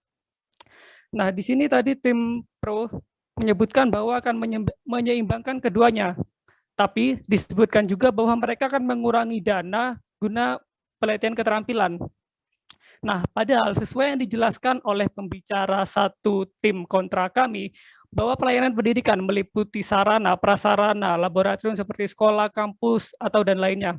Nah, di sini tadi tim pro menyebutkan bahwa akan menyeimbangkan keduanya. Tapi disebutkan juga bahwa mereka akan mengurangi dana guna pelatihan keterampilan. Nah, padahal sesuai yang dijelaskan oleh pembicara satu tim kontra kami, bahwa pelayanan pendidikan meliputi sarana, prasarana, laboratorium seperti sekolah, kampus, atau dan lainnya.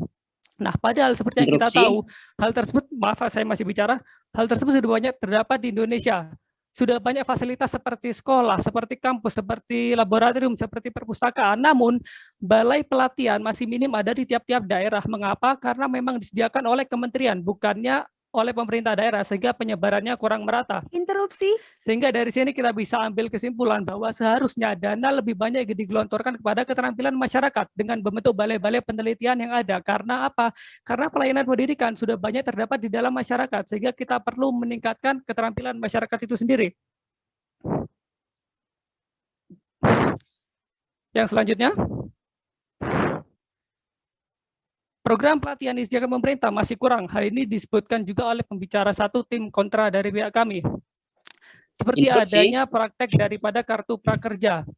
Nah, padahal seperti yang kita tahu, hal tersebut, maaf saya masih bicara, hal tersebut sudah banyak terdapat di Indonesia. Sudah banyak fasilitas seperti sekolah, seperti kampus, seperti laboratorium, seperti perpustakaan. Namun, balai pelatihan masih minim ada di tiap-tiap daerah. Mengapa? Karena memang disediakan oleh kementerian, bukannya oleh pemerintah daerah, sehingga penyebarannya kurang merata. Interupsi. Sehingga dari sini kita bisa ambil kesimpulan bahwa seharusnya dana lebih banyak digelontorkan kepada keterampilan masyarakat dengan membentuk balai-balai penelitian yang ada. Karena apa? Karena pelayanan pendidikan sudah banyak terdapat di dalam masyarakat, sehingga kita perlu meningkatkan keterampilan masyarakat itu sendiri. Yang selanjutnya, program pelatihan yang disediakan pemerintah masih kurang. Hal ini disebutkan juga oleh pembicara satu tim kontra dari pihak kami. Seperti adanya praktek daripada kartu prakerja.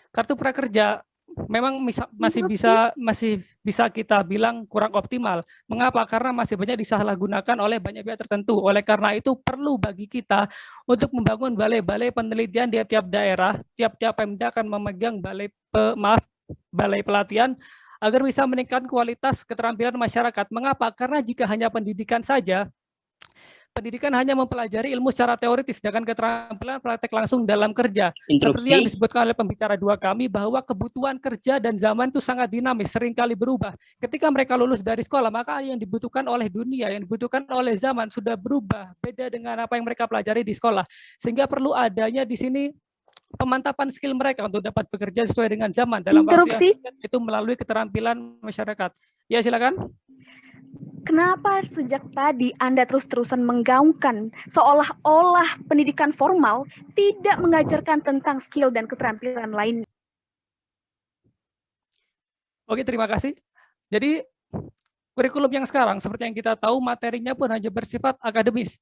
Kartu prakerja memang masih bisa kita bilang kurang optimal. Mengapa? Karena masih banyak disalahgunakan oleh banyak pihak tertentu. Oleh karena itu perlu bagi kita untuk membangun balai-balai penelitian di tiap daerah. Tiap-tiap Pemda akan memegang balai pelatihan agar bisa meningkatkan kualitas keterampilan masyarakat. Mengapa? Karena jika hanya pendidikan saja, pendidikan hanya mempelajari ilmu secara teoritis, sedangkan keterampilan praktek langsung dalam kerja. Seperti yang disebutkan oleh pembicara dua kami, bahwa kebutuhan kerja dan zaman itu sangat dinamis, seringkali berubah. Ketika mereka lulus dari sekolah, maka yang dibutuhkan oleh dunia, yang dibutuhkan oleh zaman sudah berubah, beda dengan apa yang mereka pelajari di sekolah. Sehingga perlu adanya di sini pemantapan skill mereka untuk dapat bekerja sesuai dengan zaman dalam waktu yang itu melalui keterampilan masyarakat. Ya, silakan. Kenapa sejak tadi Anda terus-terusan menggaungkan seolah-olah pendidikan formal tidak mengajarkan tentang skill dan keterampilan lainnya? Oke, terima kasih. Jadi kurikulum yang sekarang seperti yang kita tahu materinya pun hanya bersifat akademis.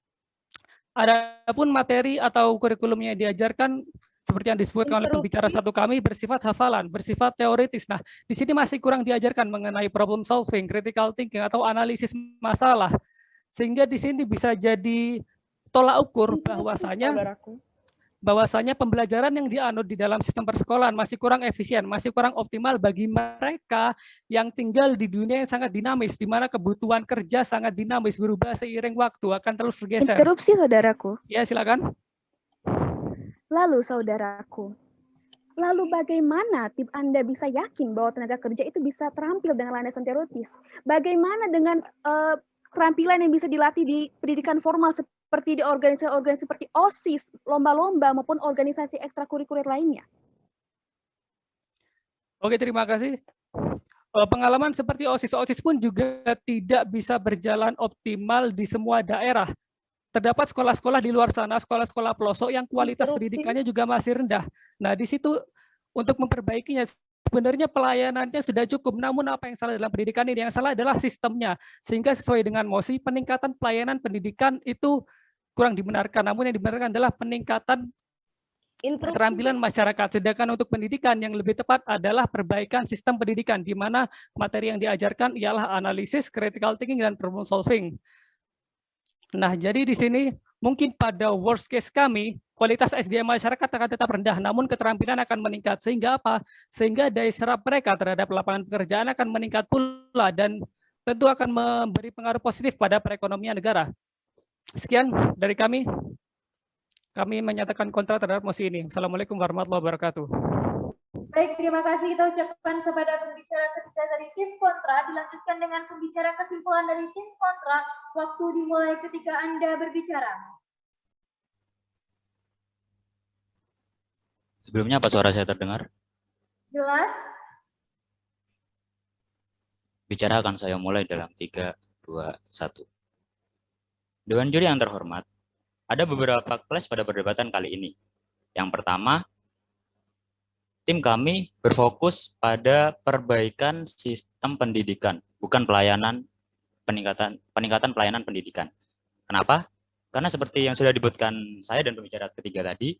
Adapun materi atau kurikulum yang diajarkan seperti yang disebutkan oleh pembicara satu kami, bersifat hafalan, bersifat teoritis. Nah, di sini masih kurang diajarkan mengenai problem solving, critical thinking, atau analisis masalah. Sehingga di sini bisa jadi tolak ukur bahwasanya pembelajaran yang dianut di dalam sistem persekolahan masih kurang efisien, masih kurang optimal bagi mereka yang tinggal di dunia yang sangat dinamis, di mana kebutuhan kerja sangat dinamis, berubah seiring waktu, akan terus bergeser. Interupsi, saudaraku. Ya, silakan. Lalu, saudaraku, bagaimana tim Anda bisa yakin bahwa tenaga kerja itu bisa terampil dengan landasan teoritis? Bagaimana dengan keterampilan yang bisa dilatih di pendidikan formal seperti di organisasi-organisasi seperti OSIS, lomba-lomba, maupun organisasi ekstrakurikuler lainnya? Oke, terima kasih. Pengalaman seperti OSIS pun juga tidak bisa berjalan optimal di semua daerah. Terdapat sekolah-sekolah di luar sana, sekolah-sekolah pelosok yang kualitas pendidikannya juga masih rendah. Nah, di situ untuk memperbaikinya, sebenarnya pelayanannya sudah cukup, namun apa yang salah dalam pendidikan ini? Yang salah adalah sistemnya. Sehingga sesuai dengan MOSI, peningkatan pelayanan pendidikan itu kurang dibenarkan, namun yang dibenarkan adalah peningkatan keterampilan masyarakat. Sedangkan untuk pendidikan yang lebih tepat adalah perbaikan sistem pendidikan, di mana materi yang diajarkan ialah analisis, critical thinking, dan problem solving. Nah, jadi di sini mungkin pada worst case kami, kualitas SDM masyarakat akan tetap rendah, namun keterampilan akan meningkat. Sehingga apa? Sehingga daya serap mereka terhadap lapangan pekerjaan akan meningkat pula, dan tentu akan memberi pengaruh positif pada perekonomian negara. Sekian dari kami. Kami menyatakan kontra terhadap mosi ini. Assalamualaikum warahmatullahi wabarakatuh. Baik, terima kasih kita ucapkan kepada pembicara ketiga dari tim kontra. Dilanjutkan dengan pembicara kesimpulan dari tim kontra. Waktu dimulai ketika Anda berbicara. Sebelumnya apa suara saya terdengar? Jelas? Bicara akan saya mulai dalam 3, 2, 1. Dewan juri yang terhormat, ada beberapa kelas pada perdebatan kali ini. Yang pertama, tim kami berfokus pada perbaikan sistem pendidikan, bukan peningkatan pelayanan pendidikan. Kenapa? Karena seperti yang sudah disebutkan saya dan pembicara ketiga tadi,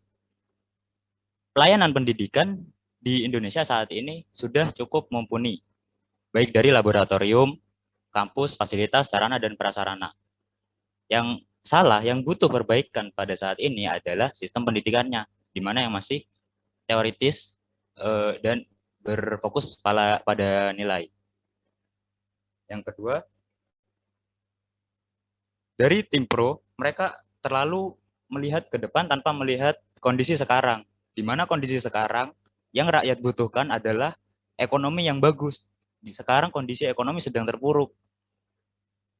pelayanan pendidikan di Indonesia saat ini sudah cukup mumpuni, baik dari laboratorium, kampus, fasilitas, sarana, dan prasarana. Yang salah, yang butuh perbaikan pada saat ini adalah sistem pendidikannya, di mana yang masih teoritis dan berfokus pada nilai. Yang kedua, dari tim pro, mereka terlalu melihat ke depan tanpa melihat kondisi sekarang, di mana kondisi sekarang yang rakyat butuhkan adalah ekonomi yang bagus. Di sekarang kondisi ekonomi sedang terpuruk.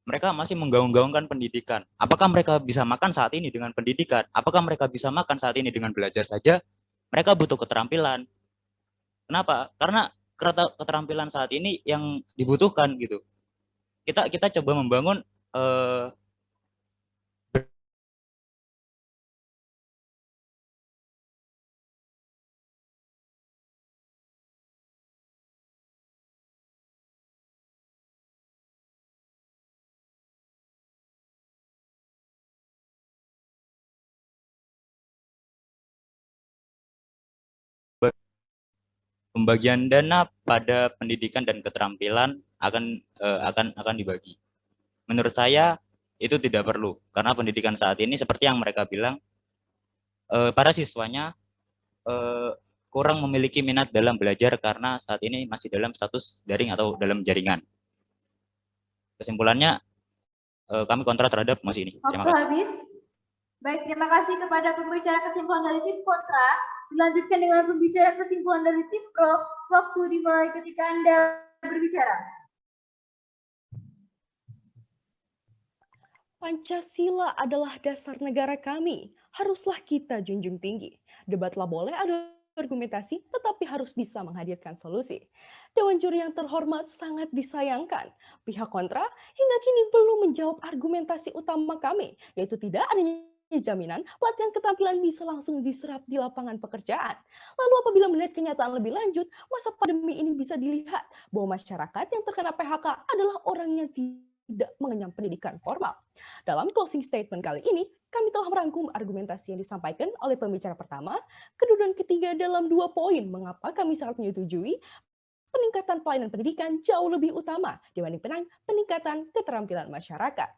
Mereka masih menggaung-gaungkan pendidikan. Apakah mereka bisa makan saat ini dengan pendidikan? Apakah mereka bisa makan saat ini dengan belajar saja? Mereka butuh keterampilan. Kenapa? Karena keterampilan saat ini yang dibutuhkan gitu. Kita coba membangun pembagian dana pada pendidikan dan keterampilan akan dibagi. Menurut saya itu tidak perlu, karena pendidikan saat ini seperti yang mereka bilang, para siswanya kurang memiliki minat dalam belajar karena saat ini masih dalam status daring atau dalam jaringan. Kesimpulannya, kami kontra terhadap mosi ini. Terima kasih. Habis. Baik, terima kasih kepada pembicara kesimpulan dari tim kontra. Dilanjutkan dengan pembicara kesimpulan dari tim pro. Waktu dimulai ketika Anda berbicara. Pancasila adalah dasar negara kami. Haruslah kita junjung tinggi. Debatlah boleh ada argumentasi, tetapi harus bisa menghadirkan solusi. Dewan juri yang terhormat, sangat disayangkan. Pihak kontra hingga kini belum menjawab argumentasi utama kami, yaitu tidak adanya jaminan pelatihan keterampilan bisa langsung diserap di lapangan pekerjaan. Lalu apabila melihat kenyataan lebih lanjut, masa pandemi ini bisa dilihat bahwa masyarakat yang terkena PHK adalah orang yang tidak mengenyam pendidikan formal. Dalam closing statement kali ini, Kami telah merangkum argumentasi yang disampaikan oleh pembicara pertama, kedua dan ketiga dalam 2 poin mengapa kami sangat menyetujui peningkatan pelayanan pendidikan jauh lebih utama dibanding peningkatan keterampilan masyarakat.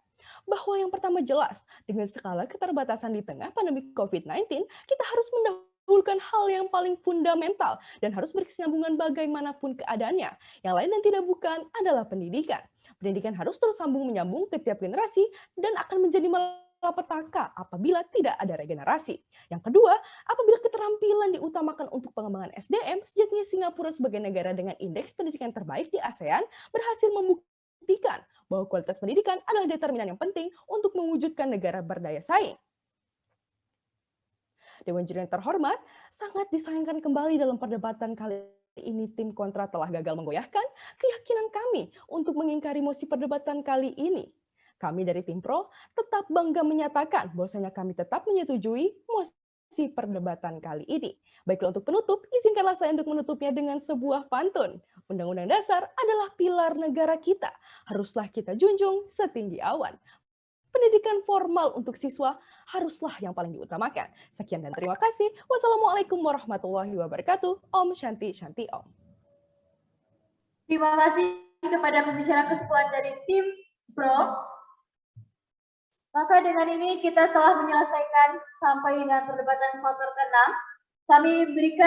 Bahwa yang pertama jelas, dengan skala keterbatasan di tengah pandemi COVID-19, kita harus mendahulukan hal yang paling fundamental dan harus berkesinambungan bagaimanapun keadaannya. Yang lain dan tidak bukan adalah pendidikan. Pendidikan harus terus sambung menyambung ke tiap generasi dan akan menjadi malapetaka apabila tidak ada regenerasi. Yang kedua, apabila keterampilan diutamakan untuk pengembangan SDM, sejatinya Singapura sebagai negara dengan indeks pendidikan terbaik di ASEAN berhasil membuktikan bahwa kualitas pendidikan adalah determinan yang penting untuk mewujudkan negara berdaya saing. Dewan Juri yang terhormat, sangat disayangkan kembali dalam perdebatan kali ini tim kontra telah gagal menggoyahkan keyakinan kami untuk mengingkari mosi perdebatan kali ini. Kami dari tim Pro tetap bangga menyatakan bahwasanya kami tetap menyetujui mosi perdebatan kali ini. Baiklah, untuk penutup, izinkanlah saya untuk menutupnya dengan sebuah pantun. Undang-Undang Dasar adalah pilar negara kita. Haruslah kita junjung setinggi awan. Pendidikan formal untuk siswa haruslah yang paling diutamakan. Sekian dan terima kasih. Wassalamualaikum warahmatullahi wabarakatuh. Om Shanti Shanti Om. Terima kasih kepada pembicara kesimpulan dari tim Pro. Maka dengan ini kita telah menyelesaikan sampai dengan perdebatan kuarter ke-6. Kami berikan